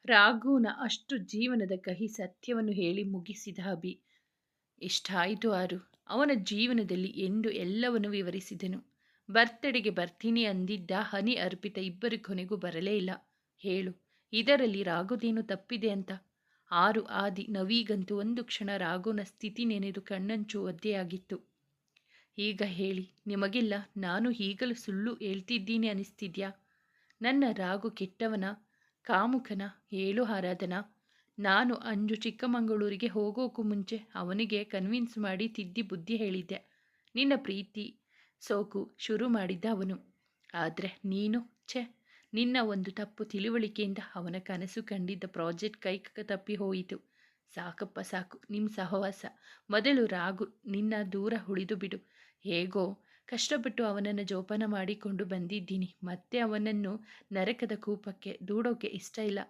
ರಾಘುನ ಅಷ್ಟು ಜೀವನದ ಕಹಿ ಸತ್ಯವನ್ನು ಹೇಳಿ ಮುಗಿಸಿದ ಅಭಿ. ಎಷ್ಟಾಯಿತು ಆರು. ಅವನ ಜೀವನದಲ್ಲಿ ಎಂದು ಎಲ್ಲವನ್ನು ವಿವರಿಸಿದನು. ಬರ್ತಡೆಗೆ ಬರ್ತೀನಿ ಅಂದಿದ್ದ ಹನಿ ಅರ್ಪಿತ ಇಬ್ಬರು ಕೊನೆಗೂ ಬರಲೇ ಇಲ್ಲ. ಹೇಳು, ಇದರಲ್ಲಿ ರಾಘುದೇನು ತಪ್ಪಿದೆ ಅಂತ. ಆರು ಆದಿ ನವೀಗಂತೂ ಒಂದು ಕ್ಷಣ ರಾಘುನ ಸ್ಥಿತಿ ನೆನೆದು ಕಣ್ಣಂಚು ಒದ್ದೆಯಾಗಿತ್ತು. ಈಗ ಹೇಳಿ, ನಿಮಗಿಲ್ಲ ನಾನು ಈಗಲೂ ಸುಳ್ಳು ಹೇಳ್ತಿದ್ದೀನಿ ಅನಿಸ್ತಿದ್ಯಾ? ನನ್ನ ರಾಘು ಕೆಟ್ಟವನ, ಕಾಮುಕನ? ಹೇಳು ಆರಾಧನಾ. ನಾನು ಅಂಜು ಚಿಕ್ಕಮಗಳೂರಿಗೆ ಹೋಗೋಕ್ಕೂ ಮುಂಚೆ ಅವನಿಗೆ ಕನ್ವಿನ್ಸ್ ಮಾಡಿ ತಿದ್ದಿ ಬುದ್ಧಿ ಹೇಳಿದ್ದೆ. ನಿನ್ನ ಪ್ರೀತಿ ಸೋಕು ಶುರು ಮಾಡಿದ್ದ ಅವನು. ಆದರೆ ನೀನು ನಿನ್ನ ಒಂದು ತಪ್ಪು ತಿಳುವಳಿಕೆಯಿಂದ ಅವನ ಕನಸು ಕಂಡಿದ್ದ ಪ್ರಾಜೆಕ್ಟ್ ಕೈ ತಪ್ಪಿ ಹೋಯಿತು. ಸಾಕಪ್ಪ ಸಾಕು ನಿಮ್ಮ ಸಹವಾಸ. ಮೊದಲು ರಾಘು ನಿನ್ನ ದೂರ ಉಳಿದು ಬಿಡು. ಹೇಗೋ ಕಷ್ಟಪಟ್ಟು ಅವನನ್ನು ಜೋಪಾನ ಮಾಡಿಕೊಂಡು ಬಂದಿದ್ದೀನಿ. ಮತ್ತೆ ಅವನನ್ನು ನರಕದ ಕೂಪಕ್ಕೆ ದೂಡೋಕೆ ಇಷ್ಟ ಇಲ್ಲ.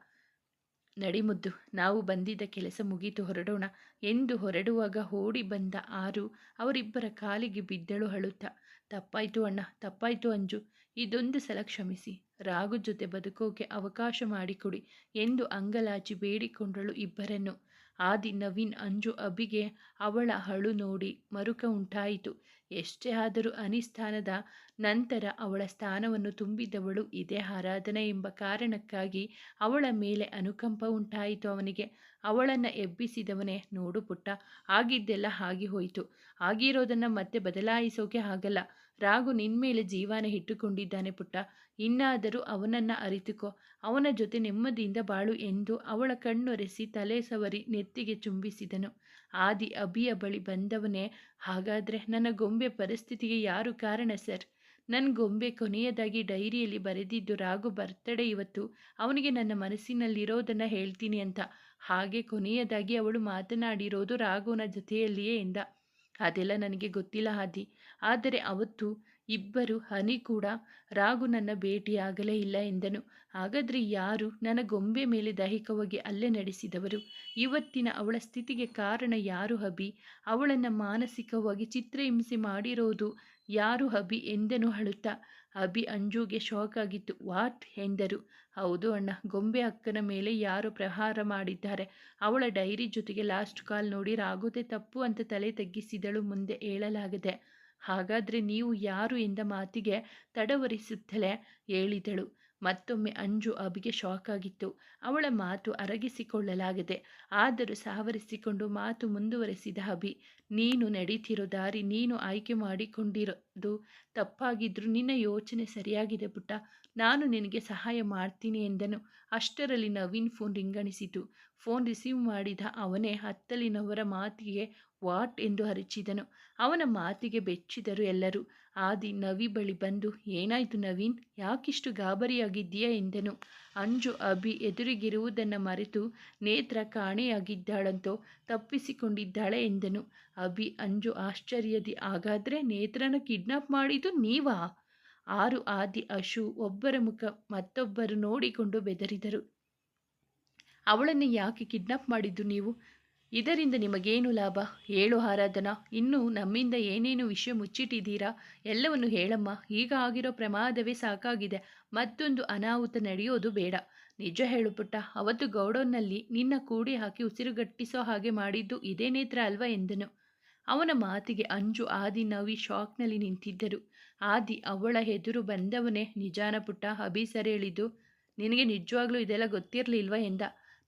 ನಡಿಮುದ್ದು, ನಾವು ಬಂದಿದ್ದ ಕೆಲಸ ಮುಗೀತು, ಹೊರಡೋಣ ಎಂದು ಹೊರಡುವಾಗ ಓಡಿ ಬಂದ ಆರು ಅವರಿಬ್ಬರ ಕಾಲಿಗೆ ಬಿದ್ದಳು ಅಳುತ್ತಾ. ತಪ್ಪಾಯ್ತು ಅಣ್ಣ, ತಪ್ಪಾಯ್ತು ಅಂಜು. ಇದೊಂದು ಸಲ ಕ್ಷಮಿಸಿ. ರಾಘು ಜೊತೆ ಬದುಕೋಕೆ ಅವಕಾಶ ಮಾಡಿಕೊಡಿ ಎಂದು ಅಂಗಲಾಚಿ ಬೇಡಿಕೊಂಡಳು ಇಬ್ಬರನ್ನು. ಆದಿ, ನವೀನ್, ಅಂಜು, ಅಭಿಗೆ ಅವಳ ಅಳು ನೋಡಿ ಮರುಕ ಉಂಟಾಯಿತು. ಎಷ್ಟೇ ಆದರೂ ಅನಿಸ್ಥಾನದ ನಂತರ ಅವಳ ಸ್ಥಾನವನ್ನು ತುಂಬಿದವಳು ಇದೇ ಆರಾಧನೆ ಎಂಬ ಕಾರಣಕ್ಕಾಗಿ ಅವಳ ಮೇಲೆ ಅನುಕಂಪ ಉಂಟಾಯಿತು ಅವನಿಗೆ. ಅವಳನ್ನು ಎಬ್ಬಿಸಿದವನೇ, ನೋಡು ಪುಟ್ಟ, ಆಗಿದ್ದೆಲ್ಲ ಆಗಿ ಹೋಯಿತು. ಆಗಿರೋದನ್ನು ಮತ್ತೆ ಬದಲಾಯಿಸೋಕೆ ಆಗಲ್ಲ. ರಾಘು ನಿನ್ಮೇಲೆ ಜೀವನ ಇಟ್ಟುಕೊಂಡಿದ್ದಾನೆ ಪುಟ್ಟ. ಇನ್ನಾದರೂ ಅವನನ್ನು ಅರಿತುಕೋ, ಅವನ ಜೊತೆ ನೆಮ್ಮದಿಯಿಂದ ಬಾಳು ಎಂದು ಅವಳ ಕಣ್ಣೊರೆಸಿ ತಲೆ ಸವರಿ ನೆತ್ತಿಗೆ ಚುಂಬಿಸಿದನು. ಆದಿ ಅಭಿಯ ಬಳಿ ಬಂದವನೇ, ಹಾಗಾದರೆ ನನ್ನ ಗೊಂಬೆ ಪರಿಸ್ಥಿತಿಗೆ ಯಾರು ಕಾರಣ ಸರ್? ನನ್ನ ಗೊಂಬೆ ಕೊನೆಯದಾಗಿ ಡೈರಿಯಲ್ಲಿ ಬರೆದಿದ್ದು ರಾಘು ಬರ್ತಡೇ ಇವತ್ತು, ಅವನಿಗೆ ನನ್ನ ಮನಸ್ಸಿನಲ್ಲಿರೋದನ್ನು ಹೇಳ್ತೀನಿ ಅಂತ. ಹಾಗೆ ಕೊನೆಯದಾಗಿ ಅವಳು ಮಾತನಾಡಿರೋದು ರಾಘುನ ಜೊತೆಯಲ್ಲಿಯೇ ಎಂದ. ಅದೆಲ್ಲ ನನಗೆ ಗೊತ್ತಿಲ್ಲ ಆದಿ. ಆದರೆ ಅವತ್ತು ಇಬ್ಬರು ಹನಿ ಕೂಡ ರಾಘು ನನ್ನ ಭೇಟಿಯಾಗಲೇ ಇಲ್ಲ ಎಂದನು. ಹಾಗಾದರೆ ಯಾರು ನನ್ನ ಗೊಂಬೆ ಮೇಲೆ ದೈಹಿಕವಾಗಿ ಹಲ್ಲೆ ನಡೆಸಿದವರು? ಇವತ್ತಿನ ಅವಳ ಸ್ಥಿತಿಗೆ ಕಾರಣ ಯಾರು ಅಭಿ? ಅವಳನ್ನು ಮಾನಸಿಕವಾಗಿ ಚಿತ್ರಹಿಂಸೆ ಮಾಡಿರೋದು ಯಾರು ಅಭಿ ಎಂದನು ಅಳುತ್ತಾ. ಅಭಿ ಅಂಜುಗೆ ಶಾಕ್ ಆಗಿತ್ತು. ವಾಟ್ ಎಂದರು. ಹೌದು ಅಣ್ಣ, ಗೊಂಬೆ ಅಕ್ಕನ ಮೇಲೆ ಯಾರೋ ಪ್ರಹಾರ ಮಾಡಿದ್ದಾರೆ. ಅವಳ ಡೈರಿ ಜೊತೆಗೆ ಲಾಸ್ಟ್ ಕಾಲ್ ನೋಡಿ ರಾಘುದೇ ತಪ್ಪು ಅಂತ ತಲೆ ತಗ್ಗಿಸಿದಳು. ಮುಂದೆ ಹೇಳಲಾಗದೆ. ಹಾಗಾದರೆ ನೀವು ಯಾರು ಎಂದ ಮಾತಿಗೆ ತಡವರಿಸುತ್ತಲೇ ಹೇಳಿದಳು. ಮತ್ತೊಮ್ಮೆ ಅಂಜು ಅಭಿಗೆ ಶಾಕ್ ಆಗಿತ್ತು. ಅವಳ ಮಾತು ಅರಗಿಸಿಕೊಳ್ಳಲಾಗದೆ ಆದರೂ ಸಾವರಿಸಿಕೊಂಡು ಮಾತು ಮುಂದುವರೆಸಿದ ಅಭಿ. ನೀನು ನಡೀತಿರೋ ದಾರಿ, ನೀನು ಆಯ್ಕೆ ಮಾಡಿಕೊಂಡಿರೋದು ತಪ್ಪಾಗಿದ್ರೂ ನಿನ್ನ ಯೋಚನೆ ಸರಿಯಾಗಿದೆ ಪುಟ್ಟ. ನಾನು ನಿನಗೆ ಸಹಾಯ ಮಾಡ್ತೀನಿ ಎಂದನು. ಅಷ್ಟರಲ್ಲಿ ನವೀನ್ ಫೋನ್ ರಿಂಗಣಿಸಿತು. ಫೋನ್ ರಿಸೀವ್ ಮಾಡಿದ ಅವನೇ ಹತ್ತಲಿನವರ ಮಾತಿಗೆ ವಾಟ್ ಎಂದು ಅರಚಿದನು. ಅವನ ಮಾತಿಗೆ ಬೆಚ್ಚಿದರು ಎಲ್ಲರೂ. ಆದಿ ನವಿ ಬಳಿ ಬಂದು, ಏನಾಯ್ತು ನವೀನ್, ಯಾಕಿಷ್ಟು ಗಾಬರಿಯಾಗಿದ್ದೀಯಾ ಎಂದನು. ಅಂಜು ಅಭಿ ಎದುರಿಗಿರುವುದನ್ನು ಮರೆತು ನೇತ್ರ ಕಾಣೆಯಾಗಿದ್ದಾಳಂತೋ ತಪ್ಪಿಸಿಕೊಂಡಿದ್ದಾಳೆ ಎಂದನು. ಅಭಿ ಅಂಜು ಆಶ್ಚರ್ಯದಿ, ಹಾಗಾದರೆ ನೇತ್ರನ ಕಿಡ್ನಾಪ್ ಮಾಡಿದ್ದು ನೀವಾ? ಆರು ಆದಿ ಅಶು ಒಬ್ಬರ ಮುಖ ಮತ್ತೊಬ್ಬರು ನೋಡಿಕೊಂಡು ಬೆದರಿದರು. ಅವಳನ್ನು ಯಾಕೆ ಕಿಡ್ನಾಪ್ ಮಾಡಿದ್ದು ನೀವು? ಇದರಿಂದ ನಿಮಗೇನು ಲಾಭ? ಹೇಳು ಆರಾಧನಾ, ಇನ್ನು ನಮ್ಮಿಂದ ಏನೇನು ವಿಷಯ ಮುಚ್ಚಿಟ್ಟಿದ್ದೀರಾ? ಎಲ್ಲವನ್ನು ಹೇಳಮ್ಮ. ಈಗ ಆಗಿರೋ ಪ್ರಮಾದವೇ ಸಾಕಾಗಿದೆ. ಮತ್ತೊಂದು ಅನಾಹುತ ನಡೆಯೋದು ಬೇಡ. ನಿಜ ಹೇಳು ಪುಟ್ಟ, ಅವತ್ತು ಗೌಡೌನ್ನಲ್ಲಿ ನಿನ್ನ ಕೂಡಿ ಹಾಕಿ ಉಸಿರುಗಟ್ಟಿಸೋ ಹಾಗೆ ಮಾಡಿದ್ದು ಇದೇ ನೇತ್ರ ಅಲ್ವಾ ಎಂದನು. ಅವನ ಮಾತಿಗೆ ಅಂಜು ಆದಿ ನವಿ ಶಾಕ್ನಲ್ಲಿ ನಿಂತಿದ್ದರು. ಆದಿ ಅವಳ ಎದುರು ಬಂದವನೇ, ನಿಜಾನ ಪುಟ್ಟ, ಅಭಿ ಸರ್ ಹೇಳಿದ್ದು? ನಿನಗೆ ನಿಜವಾಗ್ಲೂ ಇದೆಲ್ಲ ಗೊತ್ತಿರಲಿಲ್ವಾ ಎಂದ.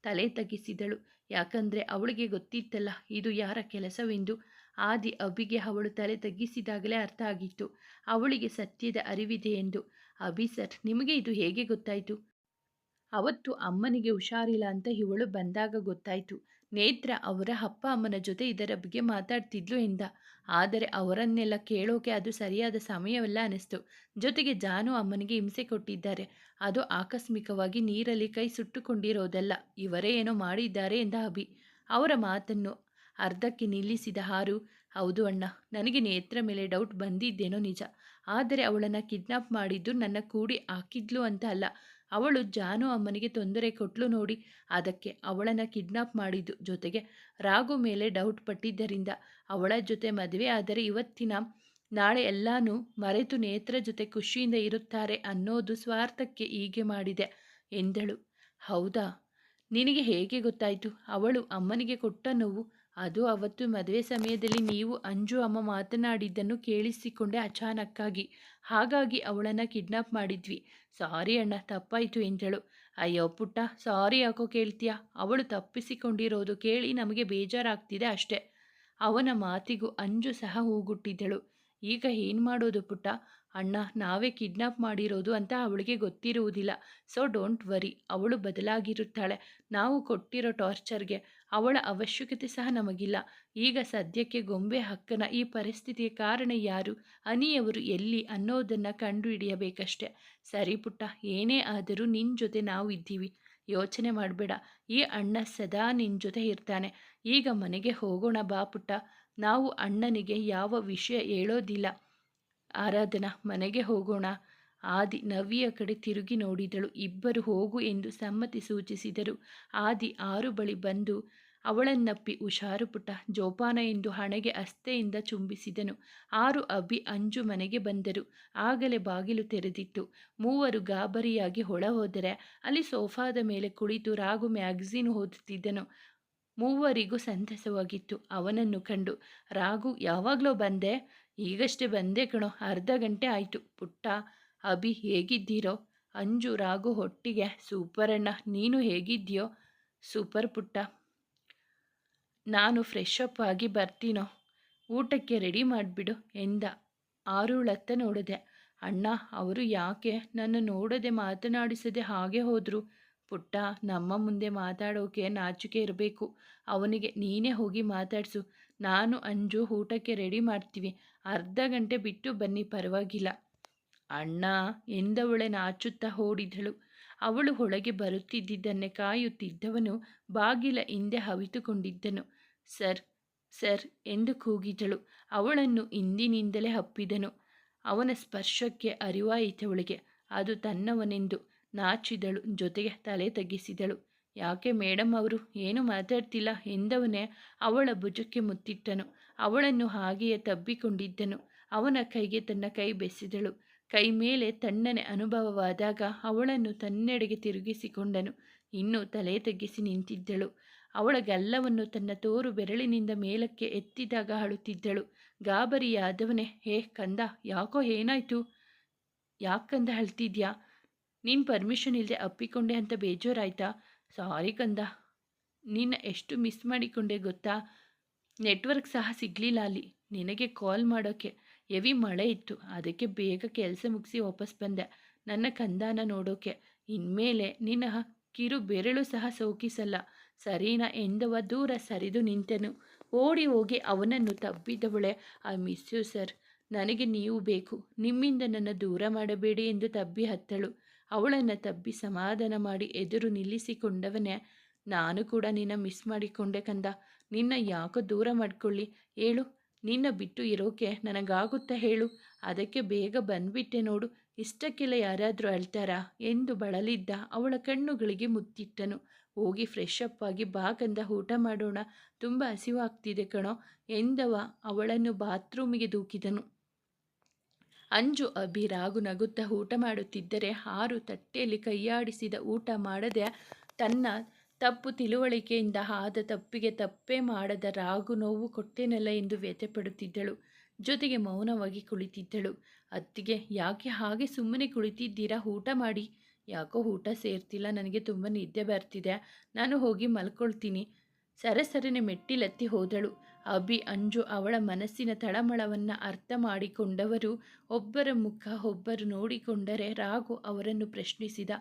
ತಲೆ ತಗ್ಗಿಸಿದಳು. ಯಾಕಂದರೆ ಅವಳಿಗೆ ಗೊತ್ತಿತ್ತಲ್ಲ ಇದು ಯಾರ ಕೆಲಸವೆಂದು. ಆದಿ ಅಭಿಗೆ ಅವಳು ತಲೆ ತಗ್ಗಿಸಿದಾಗಲೇ ಅರ್ಥ ಆಗಿತ್ತು ಅವಳಿಗೆ ಸತ್ಯದ ಅರಿವಿದೆ ಎಂದು. ಅಭಿ ಸರ್, ನಿಮಗೆ ಇದು ಹೇಗೆ ಗೊತ್ತಾಯಿತು? ಅವತ್ತು ಅಮ್ಮನಿಗೆ ಹುಷಾರಿಲ್ಲ ಅಂತ ಇವಳು ಬಂದಾಗ ಗೊತ್ತಾಯಿತು. ನೇತ್ರ ಅವರ ಅಪ್ಪ ಅಮ್ಮನ ಜೊತೆ ಇದರ ಬಗ್ಗೆ ಮಾತಾಡ್ತಿದ್ಲು ಎಂದ. ಆದರೆ ಅವರನ್ನೆಲ್ಲ ಕೇಳೋಕೆ ಅದು ಸರಿಯಾದ ಸಮಯವಲ್ಲ ಅನ್ನಿಸ್ತು. ಜೊತೆಗೆ ಜಾನು ಅಮ್ಮನಿಗೆ ಹಿಂಸೆ ಕೊಟ್ಟಿದ್ದಾರೆ. ಅದು ಆಕಸ್ಮಿಕವಾಗಿ ನೀರಲ್ಲಿ ಕೈ ಸುಟ್ಟುಕೊಂಡಿರೋದಲ್ಲ, ಇವರೇ ಏನೋ ಮಾಡಿದ್ದಾರೆ ಎಂದ ಅಭಿ. ಅವರ ಮಾತನ್ನು ಅರ್ಧಕ್ಕೆ ನಿಲ್ಲಿಸಿದ ಹಾರು, ಹೌದು ಅಣ್ಣ, ನನಗೆ ನೇತ್ರ ಮೇಲೆ ಡೌಟ್ ಬಂದಿದ್ದೇನೋ ನಿಜ. ಆದರೆ ಅವಳನ್ನು ಕಿಡ್ನಾಪ್ ಮಾಡಿದ್ದು ನನ್ನ ಕೂಡಿ ಹಾಕಿದ್ಲು ಅಂತ ಅಲ್ಲ. ಅವಳು ಜಾನು ಅಮ್ಮನಿಗೆ ತೊಂದರೆ ಕೊಟ್ಲು ನೋಡಿ, ಅದಕ್ಕೆ ಅವಳನ್ನು ಕಿಡ್ನಾಪ್ ಮಾಡಿದ್ದು. ಜೊತೆಗೆ ರಾಘು ಮೇಲೆ ಡೌಟ್ ಪಟ್ಟಿದ್ದರಿಂದ ಅವಳ ಜೊತೆ ಮದುವೆ ಆದರೆ ಇವತ್ತಿನ ನಾಳೆ ಎಲ್ಲಾನು ಮರೆತು ನೇತ್ರ ಜೊತೆ ಖುಷಿಯಿಂದ ಇರುತ್ತಾರೆ ಅನ್ನೋದು ಸ್ವಾರ್ಥಕ್ಕೆ ಹೀಗೆ ಮಾಡಿದೆ ಎಂದಳು. ಹೌದಾ? ನಿನಗೆ ಹೇಗೆ ಗೊತ್ತಾಯಿತು? ಅವಳು ಅಮ್ಮನಿಗೆ ಕೊಟ್ಟ ನೋವು. ಅದು ಅವತ್ತು ಮದುವೆ ಸಮಯದಲ್ಲಿ ನೀವು ಅಂಜು ಅಮ್ಮ ಮಾತನಾಡಿದ್ದನ್ನು ಕೇಳಿಸಿಕೊಂಡೆ ಅಚಾನಕ್ಕಾಗಿ. ಹಾಗಾಗಿ ಅವಳನ್ನು ಕಿಡ್ನಾಪ್ ಮಾಡಿದ್ವಿ. ಸಾರಿ ಅಣ್ಣ, ತಪ್ಪಾಯಿತು ಎಂದಳು. ಅಯ್ಯೋ ಪುಟ್ಟ, ಸಾರಿ ಯಾಕೋ ಕೇಳ್ತೀಯ? ಅವಳು ತಪ್ಪಿಸಿಕೊಂಡಿರೋದು ಕೇಳಿ ನಮಗೆ ಬೇಜಾರಾಗ್ತಿದೆ ಅಷ್ಟೆ. ಅವನ ಮಾತಿಗೂ ಅಂಜು ಸಹ ಹೂಗುಟ್ಟಿದ್ದಳು. ಈಗ ಏನು ಮಾಡೋದು ಪುಟ್ಟ? ಅಣ್ಣ ನಾವೇ ಕಿಡ್ನಾಪ್ ಮಾಡಿರೋದು ಅಂತ ಅವಳಿಗೆ ಗೊತ್ತಿರುವುದಿಲ್ಲ. ಸೊ ಡೋಂಟ್ ವರಿ, ಅವಳು ಬದಲಾಗಿರುತ್ತಾಳೆ. ನಾವು ಕೊಟ್ಟಿರೋ ಟಾರ್ಚರ್ಗೆ ಅವಳ ಅವಶ್ಯಕತೆ ಸಹ ನಮಗಿಲ್ಲ. ಈಗ ಸದ್ಯಕ್ಕೆ ಗೊಂಬೆ ಹಕ್ಕನ ಈ ಪರಿಸ್ಥಿತಿಗೆ ಕಾರಣ ಯಾರು, ಅನಿಯವರು ಎಲ್ಲಿ ಅನ್ನೋದನ್ನು ಕಂಡುಹಿಡಿಯಬೇಕಷ್ಟೆ. ಸರಿ ಪುಟ್ಟ, ಏನೇ ಆದರೂ ನಿನ್ನ ಜೊತೆ ನಾವು ಇದ್ದೀವಿ, ಯೋಚನೆ ಮಾಡಬೇಡ. ಈ ಅಣ್ಣ ಸದಾ ನಿನ್ನ ಜೊತೆ ಇರ್ತಾನೆ. ಈಗ ಮನೆಗೆ ಹೋಗೋಣ ಬಾ ಪುಟ್ಟ. ನಾವು ಅಣ್ಣನಿಗೆ ಯಾವ ವಿಷಯ ಹೇಳೋದಿಲ್ಲ. ಆರಾಧನಾ, ಮನೆಗೆ ಹೋಗೋಣ. ಆದಿ ನವ್ಯ ಕಡೆ ತಿರುಗಿ ನೋಡಿದಳು. ಇಬ್ಬರು ಹೋಗು ಎಂದು ಸಮ್ಮತಿ ಸೂಚಿಸಿದರು. ಆದಿ ಆರು ಬಳಿ ಬಂದು ಅವಳನ್ನಪ್ಪಿ ಹುಷಾರು ಪುಟ್ಟ, ಜೋಪಾನ ಎಂದು ಹಣೆಗೆ ಅಸ್ತೆಯಿಂದ ಚುಂಬಿಸಿದನು. ಆರು ಅಭಿ ಅಂಜು ಮನೆಗೆ ಬಂದರು. ಆಗಲೇ ಬಾಗಿಲು ತೆರೆದಿತ್ತು. ಮೂವರು ಗಾಬರಿಯಾಗಿ ಒಳ ಹೋದರೆ ಅಲ್ಲಿ ಸೋಫಾದ ಮೇಲೆ ಕುಳಿತು ರಾಘು ಮ್ಯಾಗಝೀನ್ ಓದುತ್ತಿದ್ದನು. ಮೂವರಿಗೂ ಸಂತಸವಾಗಿತ್ತು ಅವನನ್ನು ಕಂಡು. ರಾಘು, ಯಾವಾಗಲೋ ಬಂದೆ? ಈಗಷ್ಟೇ ಬಂದೆ ಕಣೋ, ಅರ್ಧ ಗಂಟೆ ಆಯಿತು. ಪುಟ್ಟ, ಅಭಿ ಹೇಗಿದ್ದೀರೋ? ಅಂಜು ರಾಘು ಒಟ್ಟಿಗೆ. ಸೂಪರ್ ಅಣ್ಣ, ನೀನು ಹೇಗಿದ್ದೀಯೋ? ಸೂಪರ್ ಪುಟ್ಟ, ನಾನು ಫ್ರೆಶ್ ಅಪ್ ಆಗಿ ಬರ್ತೀನೋ, ಊಟಕ್ಕೆ ರೆಡಿ ಮಾಡಿಬಿಡು ಎಂದ. ಆರುಳತ್ತ ನೋಡಿದೆ. ಅಣ್ಣ, ಅವರು ಯಾಕೆ ನನ್ನ ನೋಡದೆ ಮಾತನಾಡಿಸದೆ ಹಾಗೆ ಹೋದರು? ಪುಟ್ಟ, ನಮ್ಮ ಮುಂದೆ ಮಾತಾಡೋಕೆ ನಾಚಿಕೆ ಇರಬೇಕು. ಅವನಿಗೆ ನೀನೇ ಹೋಗಿ ಮಾತಾಡಿಸು. ನಾನು ಅಂಜು ಊಟಕ್ಕೆ ರೆಡಿ ಮಾಡ್ತೀವಿ. ಅರ್ಧ ಗಂಟೆ ಬಿಟ್ಟು ಬನ್ನಿ, ಪರವಾಗಿಲ್ಲ. ಅಣ್ಣ ಎಂದವಳೆ ನಾಚುತ್ತಾ ಓಡಿದಳು. ಅವಳು ಒಳಗೆ ಬರುತ್ತಿದ್ದನ್ನೇ ಕಾಯುತ್ತಿದ್ದವನು ಬಾಗಿಲ ಹಿಂದೆ ಅವಿತುಕೊಂಡಿದ್ದನು. ಸರ್, ಸರ್ ಎಂದು ಕೂಗಿದಳು. ಅವಳನ್ನು ಹಿಂದಿನಿಂದಲೇ ಅಪ್ಪಿದನು. ಅವನ ಸ್ಪರ್ಶಕ್ಕೆ ಅರಿವಾಯಿತವಳಿಗೆ ಅದು ತನ್ನವನೆಂದು. ನಾಚಿದಳು, ಜೊತೆಗೆ ತಲೆ ತಗ್ಗಿಸಿದಳು. ಯಾಕೆ ಮೇಡಮ್ ಅವರು ಏನು ಮಾತಾಡ್ತಿಲ್ಲ ಎಂದವನೇ ಅವಳ ಭುಜಕ್ಕೆ ಮುತ್ತಿಟ್ಟನು. ಅವಳನ್ನು ಹಾಗೆಯೇ ತಬ್ಬಿಕೊಂಡಿದ್ದನು. ಅವನ ಕೈಗೆ ತನ್ನ ಕೈ ಬೆಸೆದಳು. ಕೈ ಮೇಲೆ ತಣ್ಣನೆ ಅನುಭವವಾದಾಗ ಅವಳನ್ನು ತನ್ನೆಡೆಗೆ ತಿರುಗಿಸಿಕೊಂಡನು. ಇನ್ನೂ ತಲೆ ತಗ್ಗಿಸಿ ನಿಂತಿದ್ದಳು. ಅವಳ ಗಲ್ಲವನ್ನು ತನ್ನ ತೋರು ಬೆರಳಿನಿಂದ ಮೇಲಕ್ಕೆ ಎತ್ತಿದಾಗ ಅಳುತ್ತಿದ್ದಳು. ಗಾಬರಿಯಾದವನೇ, ಹೇ ಕಂದ, ಯಾಕೋ ಏನಾಯ್ತು? ಯಾಕಂದ ಅಳ್ತಿದ್ಯಾ? ನೀನು ಪರ್ಮಿಷನ್ ಇಲ್ಲದೆ ಅಪ್ಪಿಕೊಂಡೆ ಅಂತ ಬೇಜಾರಾಯ್ತಾ? ಸಾರಿ ಕಂದ, ನಿನ್ನ ಎಷ್ಟು ಮಿಸ್ ಮಾಡಿಕೊಂಡೆ ಗೊತ್ತಾ? ನೆಟ್ವರ್ಕ್ ಸಹ ಸಿಗಲಿಲ್ಲ ಅಲ್ಲಿ ನಿನಗೆ ಕಾಲ್ ಮಾಡೋಕ್ಕೆ. ಹೆವಿ ಮಳೆ ಇತ್ತು, ಅದಕ್ಕೆ ಬೇಗ ಕೆಲಸ ಮುಗಿಸಿ ವಾಪಸ್ ಬಂದೆ ನನ್ನ ಕಂದಾನ ನೋಡೋಕೆ. ಇನ್ಮೇಲೆ ನಿನ್ನ ಕಿರು ಬೆರಳು ಸಹ ಸೋಕಿಸಲ್ಲ, ಸರಿನಾ ಎಂದವ ದೂರ ಸರಿದು ನಿಂತನು. ಓಡಿ ಹೋಗಿ ಅವನನ್ನು ತಬ್ಬಿದವಳೆ, ಐ ಮಿಸ್ ಯು ಸರ್, ನನಗೆ ನೀವು ಬೇಕು, ನಿಮ್ಮಿಂದ ನನ್ನ ದೂರ ಮಾಡಬೇಡಿ ಎಂದು ತಬ್ಬಿ ಹತ್ತಳು. ಅವಳನ್ನು ತಬ್ಬಿ ಸಮಾಧಾನ ಮಾಡಿ ಎದುರು ನಿಲ್ಲಿಸಿಕೊಂಡವನೇ, ನಾನು ಕೂಡ ನಿನ್ನ ಮಿಸ್ ಮಾಡಿಕೊಂಡೆ ಕಂದ. ನಿನ್ನ ಯಾಕೋ ದೂರ ಮಾಡ್ಕೊಳ್ಳಿ, ಹೇಳು, ನಿನ್ನ ಬಿಟ್ಟು ಇರೋಕೆ ನನಗಾಗುತ್ತಾ ಹೇಳು? ಅದಕ್ಕೆ ಬೇಗ ಬಂದ್ಬಿಟ್ಟೆ ನೋಡು, ಇಷ್ಟಕ್ಕೆಲ್ಲ ಯಾರಾದರೂ ಅಳ್ತಾರಾ ಎಂದು ಬಳಲಿದ್ದ ಅವಳ ಕಣ್ಣುಗಳಿಗೆ ಮುತ್ತಿಟ್ಟನು. ಹೋಗಿ ಫ್ರೆಶ್ ಅಪ್ ಆಗಿ ಬಾ ಕಂದ, ಊಟ ಮಾಡೋಣ, ತುಂಬ ಹಸಿವಾಗ್ತಿದೆ ಕಣೋ ಎಂದವ ಅವಳನ್ನು ಬಾತ್ರೂಮಿಗೆ ದೂಕಿದನು. ಅಂಜು ಅಭಿ ರಾಘು ನಗುತ್ತಾ ಊಟ ಮಾಡುತ್ತಿದ್ದರೆ ಆರು ತಟ್ಟೆಯಲ್ಲಿ ಕೈಯಾಡಿಸಿದ ಊಟ ಮಾಡದೆ ತನ್ನ ತಪ್ಪು ತಿಳುವಳಿಕೆಯಿಂದ ಆದ ತಪ್ಪಿಗೆ ತಪ್ಪೇ ಮಾಡದ ರಾಘು ನೋವು ಕೊಟ್ಟೆನಲ್ಲ ಎಂದು ವ್ಯಥೆಪಡುತ್ತಿದ್ದಳು. ಜೊತೆಗೆ ಮೌನವಾಗಿ ಕುಳಿತಿದ್ದಳು. ಅತ್ತಿಗೆ, ಯಾಕೆ ಹಾಗೆ ಸುಮ್ಮನೆ ಕುಳಿತಿದ್ದೀರಾ? ಊಟ ಮಾಡಿ. ಯಾಕೋ ಊಟ ಸೇರ್ತಿಲ್ಲ, ನನಗೆ ತುಂಬ ನಿದ್ದೆ ಬರ್ತಿದೆ, ನಾನು ಹೋಗಿ ಮಲ್ಕೊಳ್ತೀನಿ. ಸರಸರನೆ ಮೆಟ್ಟಿಲತ್ತಿ ಹೋದಳು. ಅಭಿ ಅಂಜು ಅವಳ ಮನಸ್ಸಿನ ತಳಮಳವನ್ನು ಅರ್ಥ ಮಾಡಿಕೊಂಡವರು ಒಬ್ಬರ ಮುಖ ಒಬ್ಬರು ನೋಡಿಕೊಂಡರೆ ರಾಘು ಅವರನ್ನು ಪ್ರಶ್ನಿಸಿದ.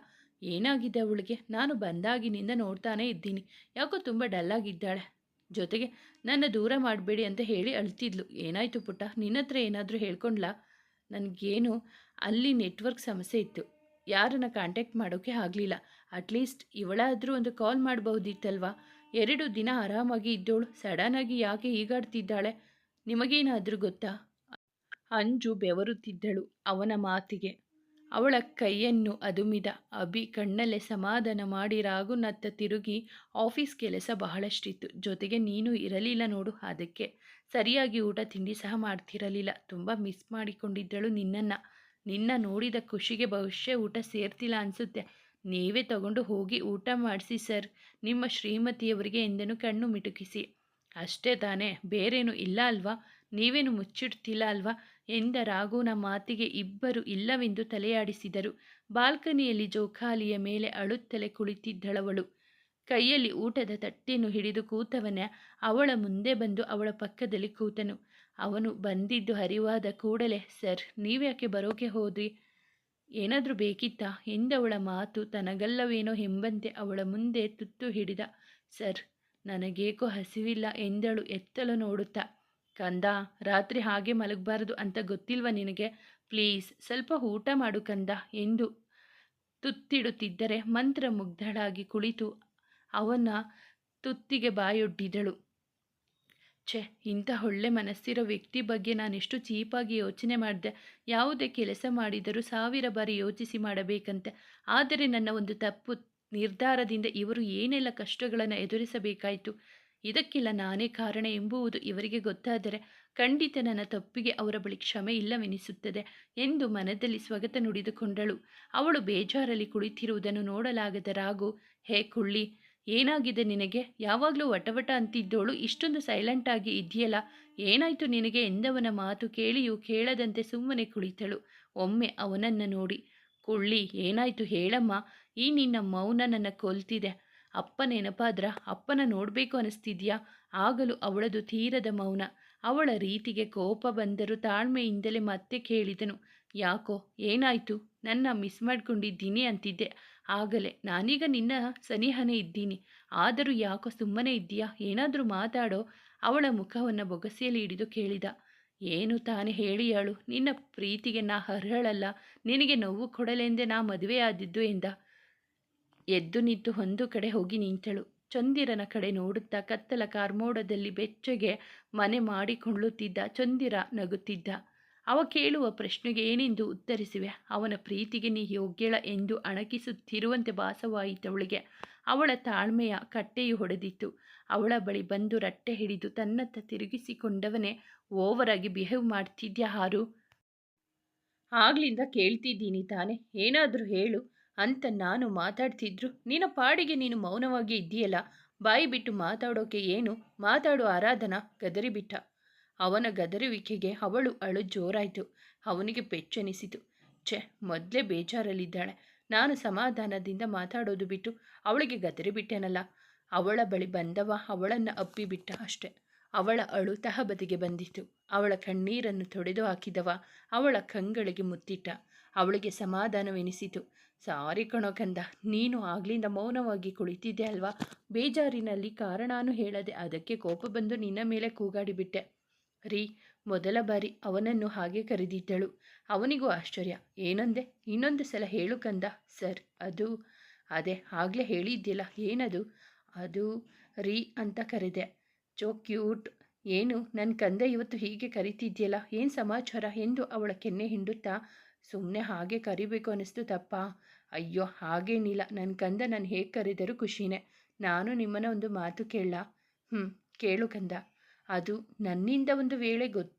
ಏನಾಗಿದೆ ಅವಳಿಗೆ? ನಾನು ಬಂದಾಗಿನಿಂದ ನೋಡ್ತಾನೇ ಇದ್ದೀನಿ, ಯಾಕೋ ತುಂಬ ಡಲ್ಲಾಗಿದ್ದಾಳೆ. ಜೊತೆಗೆ ನನ್ನ ದೂರ ಮಾಡಬೇಡಿ ಅಂತ ಹೇಳಿ ಅಳ್ತಿದ್ಲು. ಏನಾಯಿತು ಪುಟ್ಟ? ನಿನ್ನ ಹತ್ರ ಏನಾದರೂ ಹೇಳ್ಕೊಂಡ್ಲಾ? ನನಗೇನು ಅಲ್ಲಿ ನೆಟ್ವರ್ಕ್ ಸಮಸ್ಯೆ ಇತ್ತು, ಯಾರನ್ನು ಕಾಂಟ್ಯಾಕ್ಟ್ ಮಾಡೋಕ್ಕೆ ಆಗಲಿಲ್ಲ. ಅಟ್ಲೀಸ್ಟ್ ಇವಳಾದರೂ ಒಂದು ಕಾಲ್ ಮಾಡಬಹುದಿತ್ತಲ್ವಾ? 2 ದಿನ ಆರಾಮಾಗಿ ಇದ್ದೋಳು ಸಡನ್ನಾಗಿ ಯಾಕೆ ಹೀಗಾಡ್ತಿದ್ದಾಳೆ? ನಿಮಗೇನಾದರೂ ಗೊತ್ತಾ? ಅಂಜು ಬೆವರುತ್ತಿದ್ದಳು ಅವನ ಮಾತಿಗೆ. ಅವಳ ಕೈಯನ್ನು ಅದುಮಿದ ಅಭಿ ಕಣ್ಣಲ್ಲೇ ಸಮಾಧಾನ ಮಾಡಿ ರಾಘುನತ್ತ ತಿರುಗಿ, ಆಫೀಸ್ ಕೆಲಸ ಬಹಳಷ್ಟಿತ್ತು, ಜೊತೆಗೆ ನೀನು ಇರಲಿಲ್ಲ ನೋಡು, ಅದಕ್ಕೆ ಸರಿಯಾಗಿ ಊಟ ತಿಂಡಿ ಸಹ ಮಾಡ್ತಿರಲಿಲ್ಲ. ತುಂಬ ಮಿಸ್ ಮಾಡಿಕೊಂಡಿದ್ದಳು ನಿನ್ನ ನೋಡಿದ ಖುಷಿಗೆ ಬಹುಶಃ ಊಟ ಸೇರ್ತಿಲ್ಲ ಅನಿಸುತ್ತೆ. ನೀವೇ ತಗೊಂಡು ಹೋಗಿ ಊಟ ಮಾಡಿಸಿ ಸರ್, ನಿಮ್ಮ ಶ್ರೀಮತಿಯವರಿಗೆ ಎಂದನು ಕಣ್ಣು ಮಿಟುಕಿಸಿ. ಅಷ್ಟೇ ತಾನೇ, ಬೇರೇನು ಇಲ್ಲ ಅಲ್ವಾ? ನೀವೇನು ಮುಚ್ಚಿಡ್ತಿಲ್ಲ ಅಲ್ವಾ ಎಂದ ರಾಘುನ ಮಾತಿಗೆ ಇಬ್ಬರು ಇಲ್ಲವೆಂದು ತಲೆಯಾಡಿಸಿದರು. ಬಾಲ್ಕನಿಯಲ್ಲಿ ಜೋಕಾಲಿಯ ಮೇಲೆ ಅಳುತ್ತಲೇ ಕುಳಿತಿದ್ದಳವಳು. ಕೈಯಲ್ಲಿ ಊಟದ ತಟ್ಟೆಯನ್ನು ಹಿಡಿದು ಕೂತವನ ಅವಳ ಮುಂದೆ ಬಂದು ಅವಳ ಪಕ್ಕದಲ್ಲಿ ಕೂತನು. ಅವನು ಬಂದಿದ್ದು ಅರಿವಾದ ಕೂಡಲೇ, ಸರ್, ನೀವ್ಯಾಕೆ ಬರೋಕೆ ಹೋದ್ರಿ? ಏನಾದರೂ ಬೇಕಿತ್ತಾ ಎಂದವಳ ಮಾತು ತನಗಲ್ಲವೇನೋ ಎಂಬಂತೆ ಅವಳ ಮುಂದೆ ತುತ್ತು ಹಿಡಿದ. ಸರ್, ನನಗೇಕೋ ಹಸಿವಿಲ್ಲ ಎಂದಳು ಎತ್ತಲು ನೋಡುತ್ತಾ. ಕಂದ, ರಾತ್ರಿ ಹಾಗೆ ಮಲಗಬಾರದು ಅಂತ ಗೊತ್ತಿಲ್ವ ನಿನಗೆ? ಪ್ಲೀಸ್ ಸ್ವಲ್ಪ ಊಟ ಮಾಡು ಕಂದ ಎಂದು ತುತ್ತಿಡುತ್ತಿದ್ದರೆ ಮಂತ್ರಮುಗ್ಧಳಾಗಿ ಕುಳಿತು ಅವನ ತುತ್ತಿಗೆ ಬಾಯೊಡ್ಡಿದಳು. ಛೆ, ಇಂಥ ಒಳ್ಳೆ ಮನಸ್ಸಿರೋ ವ್ಯಕ್ತಿ ಬಗ್ಗೆ ನಾನೆಷ್ಟು ಚೀಪಾಗಿ ಯೋಚನೆ ಮಾಡಿದೆ. ಯಾವುದೇ ಕೆಲಸ ಮಾಡಿದರೂ 1000 ಬಾರಿ ಯೋಚಿಸಿ ಮಾಡಬೇಕಂತೆ. ಆದರೆ ನನ್ನ ಒಂದು ತಪ್ಪು ನಿರ್ಧಾರದಿಂದ ಇವರು ಏನೆಲ್ಲ ಕಷ್ಟಗಳನ್ನು ಎದುರಿಸಬೇಕಾಯಿತು. ಇದಕ್ಕೆಲ್ಲ ನಾನೇ ಕಾರಣ ಎಂಬುವುದು ಇವರಿಗೆ ಗೊತ್ತಾದರೆ ಖಂಡಿತ ನನ್ನ ತಪ್ಪಿಗೆ ಅವರ ಬಳಿ ಕ್ಷಮೆ ಇಲ್ಲವೆನಿಸುತ್ತದೆ ಎಂದು ಮನದಲ್ಲಿ ಸ್ವಗತ ನುಡಿದುಕೊಂಡಳು. ಅವಳು ಬೇಜಾರಲ್ಲಿ ಕುಳಿತಿರುವುದನ್ನು ನೋಡಲಾಗದ ರಾಘು, ಹೇ ಕುಳ್ಳಿ, ಏನಾಗಿದೆ ನಿನಗೆ? ಯಾವಾಗಲೂ ವಟವಟ ಅಂತಿದ್ದೋಳು ಇಷ್ಟೊಂದು ಸೈಲೆಂಟಾಗಿ ಇದೆಯಲ್ಲ, ಏನಾಯಿತು ನಿನಗೆ ಎಂದವನ ಮಾತು ಕೇಳಿಯೂ ಕೇಳದಂತೆ ಸುಮ್ಮನೆ ಕುಳಿತಳು. ಒಮ್ಮೆ ಅವನನ್ನು ನೋಡಿ, ಕುಳ್ಳಿ, ಏನಾಯಿತು ಹೇಳಮ್ಮ? ಈ ನಿನ್ನ ಮೌನ ನನ್ನ ಕೊಲ್ತಿದೆ. ಅಪ್ಪ ನೆನಪಾದ್ರ? ಅಪ್ಪನ ನೋಡಬೇಕು ಅನಿಸ್ತಿದ್ಯಾ? ಆಗಲೂ ಅವಳದು ತೀರದ ಮೌನ. ಅವಳ ರೀತಿಗೆ ಕೋಪ ಬಂದರೂ ತಾಳ್ಮೆಯಿಂದಲೇ ಮತ್ತೆ ಕೇಳಿದನು, ಯಾಕೋ, ಏನಾಯಿತು? ನನ್ನ ಮಿಸ್ ಮಾಡ್ಕೊಂಡಿದ್ದೀನಿ ಅಂತಿದ್ದೆ ಆಗಲೇ. ನಾನೀಗ ನಿನ್ನ ಸನಿಹನೇ ಇದ್ದೀನಿ. ಆದರೂ ಯಾಕೋ ಸುಮ್ಮನೆ ಇದ್ದೀಯಾ? ಏನಾದರೂ ಮಾತಾಡೋ? ಅವಳ ಮುಖವನ್ನು ಬೊಗಸೆಯಲ್ಲಿ ಹಿಡಿದು ಕೇಳಿದ. ಏನು ತಾನೇ ಹೇಳಿಯಾಳು? ನಿನ್ನ ಪ್ರೀತಿಗೆ ನಾ ಅರ್ಹಳಲ್ಲ, ನಿನಗೆ ನೋವು ಕೊಡಲೆಂದೇ ನಾ ಮದುವೆಯಾದಿದ್ದು ಎಂದ. ಎದ್ದು ನಿಂತು ಒಂದು ಕಡೆ ಹೋಗಿ ನಿಂತಳು. ಚಂದಿರನ ಕಡೆ ನೋಡುತ್ತಾ ಕತ್ತಲ ಕಾರ್ಮೋಡದಲ್ಲಿ ಬೆಚ್ಚಗೆ ಮನೆ ಮಾಡಿಕೊಳ್ಳುತ್ತಿದ್ದ ಚಂದಿರ ನಗುತ್ತಿದ್ದ. ಅವ ಕೇಳುವ ಪ್ರಶ್ನೆಗೆ ಏನೆಂದು ಉತ್ತರಿಸುವೆ? ಅವನ ಪ್ರೀತಿಗೆ ನೀ ಯೋಗ್ಯಳ ಎಂದು ಅಣಕಿಸುತ್ತಿರುವಂತೆ ಭಾಸವಾಯಿತವಳಿಗೆ. ಅವಳ ತಾಳ್ಮೆಯ ಕಟ್ಟೆಯು ಹೊಡೆದಿತ್ತು. ಅವಳ ಬಳಿ ಬಂದು ರಟ್ಟೆ ಹಿಡಿದು ತನ್ನತ್ತ ತಿರುಗಿಸಿಕೊಂಡವನೇ, ಓವರಾಗಿ ಬಿಹೇವ್ ಮಾಡ್ತಿದ್ಯಾ ಹಾರು? ಆಗ್ಲಿಂದ ಕೇಳ್ತಿದ್ದೀನಿ ತಾನೆ, ಏನಾದರೂ ಹೇಳು ಅಂತ ನಾನು ಮಾತಾಡ್ತಿದ್ರು ನಿನ್ನ ಪಾಡಿಗೆ ನೀನು ಮೌನವಾಗಿ ಇದ್ದೀಯಲ್ಲ. ಬಾಯಿ ಬಿಟ್ಟು ಮಾತಾಡೋಕೆ ಏನು? ಮಾತಾಡು ಆರಾಧನಾ, ಗದರಿಬಿಟ್ಟ. ಅವನ ಗದರುವಿಕೆಗೆ ಅವಳು ಅಳು ಜೋರಾಯಿತು. ಅವನಿಗೆ ಪೆಚ್ಚೆನಿಸಿತು. ಛೆ, ಮೊದಲೇ ಬೇಜಾರಲ್ಲಿದ್ದಾಳೆ. ನಾನು ಸಮಾಧಾನದಿಂದ ಮಾತಾಡೋದು ಬಿಟ್ಟು ಅವಳಿಗೆ ಗದರಿಬಿಟ್ಟೆನಲ್ಲ. ಅವಳ ಬಳಿ ಬಂದವ ಅವಳನ್ನು ಅಪ್ಪಿಬಿಟ್ಟ ಅಷ್ಟೆ. ಅವಳ ಅಳು ತಹಬದಿಗೆ ಬಂದಿತು. ಅವಳ ಕಣ್ಣೀರನ್ನು ತೊಡೆದು ಹಾಕಿದವ ಅವಳ ಕಂಗಳಿಗೆ ಮುತ್ತಿಟ್ಟ. ಅವಳಿಗೆ ಸಮಾಧಾನವೆನಿಸಿತು. ಸಾರಿ ಕಣೋ ಕಂದ, ನೀನು ಆಗ್ಲಿಂದ ಮೌನವಾಗಿ ಕುಳಿತಿದ್ದೆ ಅಲ್ವಾ? ಬೇಜಾರಿನಲ್ಲಿ ಕಾರಣನೂ ಹೇಳದೆ ಅದಕ್ಕೆ ಕೋಪ ಬಂದು ನಿನ್ನ ಮೇಲೆ ಕೂಗಾಡಿಬಿಟ್ಟೆ ರೀ. ಮೊದಲ ಬಾರಿ ಅವನನ್ನು ಹಾಗೆ ಕರೆದಿದ್ದಳು. ಅವನಿಗೂ ಆಶ್ಚರ್ಯ. ಏನಂದೆ? ಇನ್ನೊಂದು ಸಲ ಹೇಳು ಕಂದ. ಸರ್, ಅದು ಅದೇ ಆಗಲೇ ಹೇಳಿದ್ದಿಲ್ಲ. ಏನದು? ಅದು ರೀ ಅಂತ ಕರೆದೆ. ಚೋ ಕ್ಯೂಟ್. ಏನು ನನ್ನ ಕಂದ ಇವತ್ತು ಹೀಗೆ ಕರಿತಿದ್ಯಲ್ಲ, ಏನು ಸಮಾಚಾರ ಎಂದು ಅವಳ ಕೆನ್ನೆ ಹಿಂಡುತ್ತಾ, ಸುಮ್ಮನೆ ಹಾಗೆ ಕರಿಬೇಕು ಅನ್ನಿಸ್ತು ತಪ್ಪ? ಅಯ್ಯೋ ಹಾಗೇನಿಲ್ಲ ನನ್ನ ಕಂದ, ನಾನು ಹೇಗೆ ಕರೆದರೂ ಖುಷಿನೇ. ನಾನು ನಿಮ್ಮನ್ನ ಒಂದು ಮಾತು ಕೇಳಲಾ? ಕೇಳು ಕಂದ. ಅದು ನನ್ನಿಂದ ಒಂದು ವೇಳೆ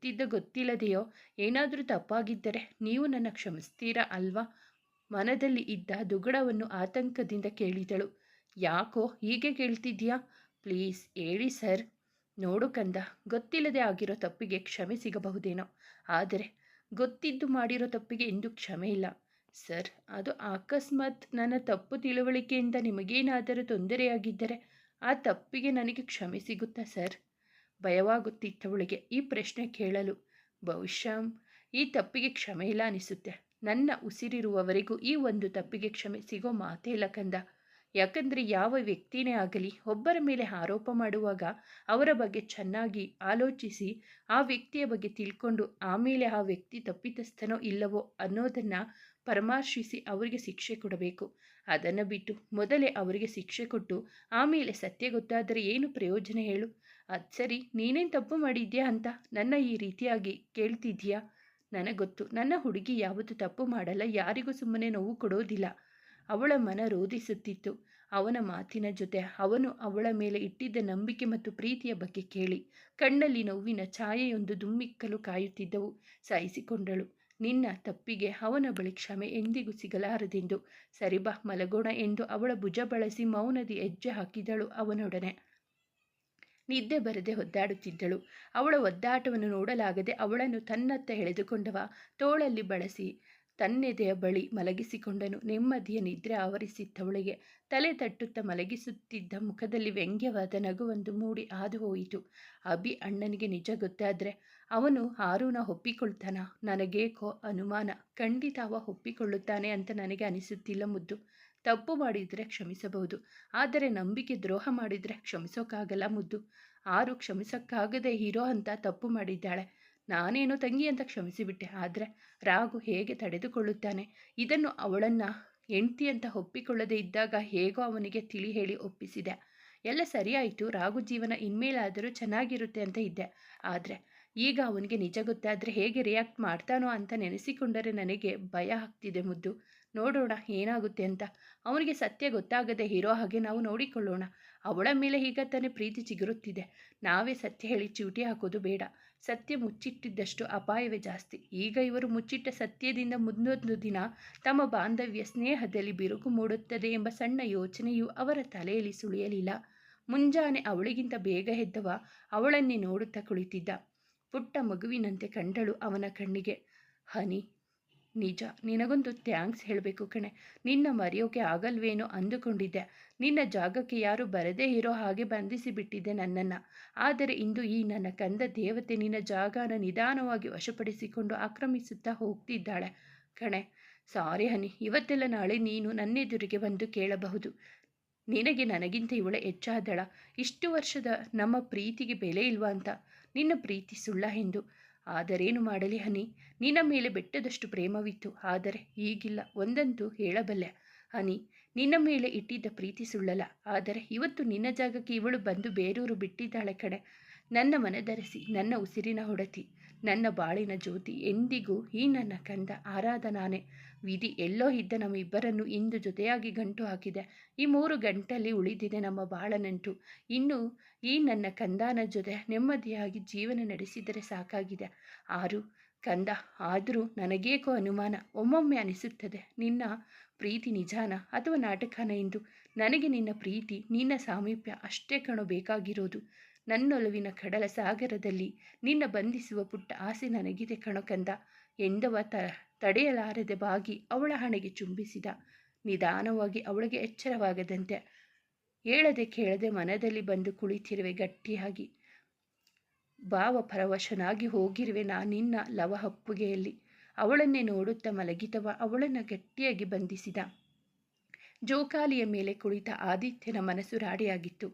ಗೊತ್ತಿಲ್ಲದೆಯೋ ಏನಾದರೂ ತಪ್ಪಾಗಿದ್ದರೆ ನೀವು ನನ್ನ ಕ್ಷಮಿಸ್ತೀರಾ ಅಲ್ವಾ? ಮನದಲ್ಲಿ ಇದ್ದ ದುಗುಡವನ್ನು ಆತಂಕದಿಂದ ಕೇಳಿದಳು. ಯಾಕೋ ಹೀಗೆ ಕೇಳ್ತಿದ್ಯಾ? ಪ್ಲೀಸ್ ಹೇಳಿ ಸರ್. ನೋಡು ಕಂದ, ಗೊತ್ತಿಲ್ಲದೆ ಆಗಿರೋ ತಪ್ಪಿಗೆ ಕ್ಷಮೆ ಸಿಗಬಹುದೇನೋ, ಆದರೆ ಗೊತ್ತಿದ್ದು ಮಾಡಿರೋ ತಪ್ಪಿಗೆ ಎಂದೂ ಕ್ಷಮೆ ಇಲ್ಲ. ಸರ್, ಅದು ಅಕಸ್ಮಾತ್ ನನ್ನ ತಪ್ಪು ತಿಳುವಳಿಕೆಯಿಂದ ನಿಮಗೇನಾದರೂ ತೊಂದರೆಯಾಗಿದ್ದರೆ ಆ ತಪ್ಪಿಗೆ ನನಗೆ ಕ್ಷಮೆ ಸಿಗುತ್ತಾ ಸರ್? ಭಯವಾಗುತ್ತಿತ್ತವಳಿಗೆ ಈ ಪ್ರಶ್ನೆ ಕೇಳಲು. ಬಹುಶಃ ಈ ತಪ್ಪಿಗೆ ಕ್ಷಮೆ ಇಲ್ಲ ಅನಿಸುತ್ತೆ. ನನ್ನ ಉಸಿರಿರುವವರೆಗೂ ಈ ಒಂದು ತಪ್ಪಿಗೆ ಕ್ಷಮೆ ಸಿಗೋ ಮಾತೇ ಇಲ್ಲ ಕಂದ. ಯಾಕಂದರೆ ಯಾವ ವ್ಯಕ್ತಿನೇ ಆಗಲಿ ಒಬ್ಬರ ಮೇಲೆ ಆರೋಪ ಮಾಡುವಾಗ ಅವರ ಬಗ್ಗೆ ಚೆನ್ನಾಗಿ ಆಲೋಚಿಸಿ ಆ ವ್ಯಕ್ತಿಯ ಬಗ್ಗೆ ತಿಳ್ಕೊಂಡು ಆಮೇಲೆ ಆ ವ್ಯಕ್ತಿ ತಪ್ಪಿತಸ್ಥನೋ ಇಲ್ಲವೋ ಅನ್ನೋದನ್ನು ಪರಾಮರ್ಶಿಸಿ ಅವರಿಗೆ ಶಿಕ್ಷೆ ಕೊಡಬೇಕು. ಅದನ್ನು ಬಿಟ್ಟು ಮೊದಲೇ ಅವರಿಗೆ ಶಿಕ್ಷೆ ಕೊಟ್ಟು ಆಮೇಲೆ ಸತ್ಯ ಗೊತ್ತಾದರೆ ಏನು ಪ್ರಯೋಜನ ಹೇಳು? ಅದು ಸರಿ, ನೀನೇನು ತಪ್ಪು ಮಾಡಿದ್ಯಾ ಅಂತ ನನ್ನ ಈ ರೀತಿಯಾಗಿ ಕೇಳ್ತಿದ್ಯಾ? ನನಗೆ ಗೊತ್ತು, ನನ್ನ ಹುಡುಗಿ ಯಾವತ್ತೂ ತಪ್ಪು ಮಾಡಲ್ಲ, ಯಾರಿಗೂ ಸುಮ್ಮನೆ ನೋವು ಕೊಡೋದಿಲ್ಲ. ಅವಳ ಮನ ರೋಧಿಸುತ್ತಿತ್ತು ಅವನ ಮಾತಿನ ಜೊತೆ. ಅವನು ಅವಳ ಮೇಲೆ ಇಟ್ಟಿದ್ದ ನಂಬಿಕೆ ಮತ್ತು ಪ್ರೀತಿಯ ಬಗ್ಗೆ ಕೇಳಿ ಕಣ್ಣಲ್ಲಿ ನೋವಿನ ಛಾಯೆಯೊಂದು ದುಮ್ಮಿಕ್ಕಲು ಕಾಯುತ್ತಿದ್ದವು. ಸಹಿಸಿಕೊಂಡಳು. ನಿನ್ನ ತಪ್ಪಿಗೆ ಅವನ ಬಳಿ ಕ್ಷಮೆ ಎಂದಿಗೂ ಸಿಗಲಾರದೆಂದು. ಸರಿ ಬಾ ಮಲಗೋಣ ಎಂದು ಅವಳ ಭುಜ ಬಳಸಿ ಮೌನದಿ ಹೆಜ್ಜೆ ಹಾಕಿದಳು ಅವನೊಡನೆ. ನಿದ್ದೆ ಬರದೆ ಒದ್ದಾಡುತ್ತಿದ್ದಳು. ಅವಳ ಒದ್ದಾಟವನ್ನು ನೋಡಲಾಗದೆ ಅವಳನ್ನು ತನ್ನತ್ತ ಎಳೆದುಕೊಂಡವ ತೋಳಲ್ಲಿ ಬಳಸಿ ತನ್ನೆದೆಯ ಬಳಿ ಮಲಗಿಸಿಕೊಂಡನು. ನೆಮ್ಮದಿಯ ನಿದ್ರೆ ಆವರಿಸಿತ್ತವಳಿಗೆ. ತಲೆ ತಟ್ಟುತ್ತಾ ಮಲಗಿಸುತ್ತಿದ್ದ ಮುಖದಲ್ಲಿ ವ್ಯಂಗ್ಯವಾದ ನಗುವೊಂದು ಮೂಡಿ ಹಾದು ಹೋಯಿತು. ಅಭಿ ಅಣ್ಣನಿಗೆ ನಿಜ ಗೊತ್ತಾದ್ರೆ ಅವನು ಹಾರೂನ ಒಪ್ಪಿಕೊಳ್ತಾನ? ನನಗೇಕೋ ಅನುಮಾನ. ಖಂಡಿತ ಅವ ಒಪ್ಪಿಕೊಳ್ಳುತ್ತಾನೆ ಅಂತ ನನಗೆ ಅನಿಸುತ್ತಿಲ್ಲ ಮುದ್ದು. ತಪ್ಪು ಮಾಡಿದರೆ ಕ್ಷಮಿಸಬಹುದು, ಆದರೆ ನಂಬಿಕೆ ದ್ರೋಹ ಮಾಡಿದರೆ ಕ್ಷಮಿಸೋಕ್ಕಾಗಲ್ಲ ಮುದ್ದು. ಆರು ಕ್ಷಮಿಸೋಕ್ಕಾಗದೆ ಇರೋ ಅಂತ ತಪ್ಪು ಮಾಡಿದ್ದಾಳೆ. ನಾನೇನು ತಂಗಿ ಅಂತ ಕ್ಷಮಿಸಿಬಿಟ್ಟೆ, ಆದರೆ ರಾಘು ಹೇಗೆ ತಡೆದುಕೊಳ್ಳುತ್ತಾನೆ? ಇದನ್ನು ಅವಳನ್ನು ಹೆಂಡ್ತಿ ಅಂತ ಒಪ್ಪಿಕೊಳ್ಳದೆ ಇದ್ದಾಗ ಹೇಗೋ ಅವನಿಗೆ ತಿಳಿ ಹೇಳಿ ಒಪ್ಪಿಸಿದೆ. ಎಲ್ಲ ಸರಿಯಾಯಿತು, ರಾಘು ಜೀವನ ಇನ್ಮೇಲಾದರೂ ಚೆನ್ನಾಗಿರುತ್ತೆ ಅಂತ ಇದ್ದೆ. ಆದರೆ ಈಗ ಅವನಿಗೆ ನಿಜ ಗೊತ್ತಾದರೆ ಹೇಗೆ ರಿಯಾಕ್ಟ್ ಮಾಡ್ತಾನೋ ಅಂತ ನೆನೆಸಿಕೊಂಡರೆ ನನಗೆ ಭಯ ಆಗ್ತಿದೆ ಮುದ್ದು. ನೋಡೋಣ ಏನಾಗುತ್ತೆ ಅಂತ. ಅವನಿಗೆ ಸತ್ಯ ಗೊತ್ತಾಗದೆ ಇರೋ ಹಾಗೆ ನಾವು ನೋಡಿಕೊಳ್ಳೋಣ. ಅವಳ ಮೇಲೆ ಈಗ ತಾನೇ ಪ್ರೀತಿ ಚಿಗುರುತ್ತಿದೆ. ನಾವೇ ಸತ್ಯ ಹೇಳಿ ಚೀಟಿ ಹಾಕೋದು ಬೇಡ. ಸತ್ಯ ಮುಚ್ಚಿಟ್ಟಿದ್ದಷ್ಟು ಅಪಾಯವೇ ಜಾಸ್ತಿ. ಈಗ ಇವರು ಮುಚ್ಚಿಟ್ಟ ಸತ್ಯದಿಂದ ಮುಂದೊಂದು ದಿನ ತಮ್ಮ ಬಾಂಧವ್ಯ ಸ್ನೇಹದಲ್ಲಿ ಬಿರುಕು ಮೂಡುತ್ತದೆ ಎಂಬ ಸಣ್ಣ ಯೋಚನೆಯು ಅವರ ತಲೆಯಲ್ಲಿ ಸುಳಿಯಲಿಲ್ಲ. ಮುಂಜಾನೆ ಅವಳಿಗಿಂತ ಬೇಗ ಎದ್ದವ ಅವಳನ್ನೇ ನೋಡುತ್ತಾ ಕುಳಿತಿದ್ದ. ಪುಟ್ಟ ಮಗುವಿನಂತೆ ಕಂಡಳು ಅವನ ಕಣ್ಣಿಗೆ. ಹನಿ, ನಿಜ ನಿನಗೊಂದು ಥ್ಯಾಂಕ್ಸ್ ಹೇಳಬೇಕು ಕಣೆ. ನಿನ್ನ ಮರೆಯೋಕೆ ಆಗಲ್ವೇನೋ ಅಂದುಕೊಂಡಿದ್ದೆ. ನಿನ್ನ ಜಾಗಕ್ಕೆ ಯಾರು ಬರದೇ ಇರೋ ಹಾಗೆ ಬಂಧಿಸಿ ಬಿಟ್ಟಿದ್ದೆ ನನ್ನನ್ನು. ಆದರೆ ಇಂದು ಈ ನನ್ನ ಕಂದ ದೇವತೆ ನಿನ್ನ ಜಾಗನ ನಿಧಾನವಾಗಿ ವಶಪಡಿಸಿಕೊಂಡು ಆಕ್ರಮಿಸುತ್ತಾ ಹೋಗ್ತಿದ್ದಾಳೆ ಕಣೆ. ಸಾರಿ ಹನಿ, ಇವತ್ತೆಲ್ಲ ನಾಳೆ ನೀನು ನನ್ನೆದುರಿಗೆ ಬಂದು ಕೇಳಬಹುದು, ನಿನಗೆ ನನಗಿಂತ ಇವಳೆ ಹೆಚ್ಚಾದಳ? ಇಷ್ಟು ವರ್ಷದ ನಮ್ಮ ಪ್ರೀತಿಗೆ ಬೆಲೆ ಇಲ್ವಾ ಅಂತ. ನಿನ್ನ ಪ್ರೀತಿ ಸುಳ್ಳ ಎಂದು. ಆದರೇನು ಮಾಡಲಿ ಹನಿ, ನಿನ್ನ ಮೇಲೆ ಬೆಟ್ಟದಷ್ಟು ಪ್ರೇಮವಿತ್ತು. ಆದರೆ ಈಗಿಲ್ಲ. ಒಂದಂತೂ ಹೇಳಬಲ್ಲೆ ಹನಿ, ನಿನ್ನ ಮೇಲೆ ಇಟ್ಟಿದ್ದ ಪ್ರೀತಿ ಸುಳ್ಳಲ್ಲ. ಆದರೆ ಇವತ್ತು ನಿನ್ನ ಜಾಗಕ್ಕೆ ಇವಳು ಬಂದು ಬೇರೂರು ಬಿಟ್ಟಿದ್ದಾಳೆ ಕಣೆ. ನನ್ನ ಮನದರಸಿ, ನನ್ನ ಉಸಿರಿನ ಹೊಡತಿ, ನನ್ನ ಬಾಳಿನ ಜ್ಯೋತಿ, ಎಂದಿಗೂ ಈ ನನ್ನ ಕಂದ ಆರಾಧನಾನೆ. ವಿಧಿ ಎಲ್ಲೋ ಇದ್ದ ನಮ್ಮಿಬ್ಬರನ್ನು ಇಂದು ಜೊತೆಯಾಗಿ ಗಂಟು ಹಾಕಿದೆ. ಈ 3 ಗಂಟಲ್ಲಿ ಉಳಿದಿದೆ ನಮ್ಮ ಬಾಳನಂಟು. ಇನ್ನು ಈ ನನ್ನ ಕಂದನ ಜೊತೆ ನೆಮ್ಮದಿಯಾಗಿ ಜೀವನ ನಡೆಸಿದರೆ ಸಾಕಾಗಿದೆ. ಆರು ಕಂದ, ಆದರೂ ನನಗೇಕೋ ಅನುಮಾನ. ಒಮ್ಮೊಮ್ಮೆ ಅನಿಸುತ್ತದೆ ನಿನ್ನ ಪ್ರೀತಿ ನಿಜಾನ ಅಥವಾ ನಾಟಕನ ಎಂದು. ನನಗೆ ನಿನ್ನ ಪ್ರೀತಿ, ನಿನ್ನ ಸಾಮೀಪ್ಯ ಅಷ್ಟೇ ಕಣೋ ಬೇಕಾಗಿರೋದು. ನನ್ನೊಲವಿನ ಕಡಲ ಸಾಗರದಲ್ಲಿ ನಿನ್ನ ಬಂಧಿಸುವ ಪುಟ್ಟ ಆಸೆ ನನಗಿದೆ ಕಣೋ ಕಂದ ಎಂದವ ತಡೆಯಲಾರದೆ ಬಾಗಿ ಅವಳ ಹಣೆಗೆ ಚುಂಬಿಸಿದ. ನಿಧಾನವಾಗಿ ಅವಳಿಗೆ ಎಚ್ಚರವಾಗದಂತೆ ಹೇಳದೆ ಕೇಳದೆ ಮನದಲ್ಲಿ ಬಂದು ಕುಳಿತಿರುವೆ ಗಟ್ಟಿಯಾಗಿ. ಭಾವ ಪರವಶನಾಗಿ ಹೋಗಿರುವೆ ನಿನ್ನ ಲವ ಹಪ್ಪುಗೆಯಲ್ಲಿ. ಅವಳನ್ನೇ ನೋಡುತ್ತಾ ಮಲಗಿದವ ಅವಳನ್ನು ಗಟ್ಟಿಯಾಗಿ ಬಂಧಿಸಿದ. ಜೋಕಾಲಿಯ ಮೇಲೆ ಕುಳಿತ ಆದಿತ್ಯನ ಮನಸ್ಸು ರಾಡಿಯಾಗಿತ್ತು.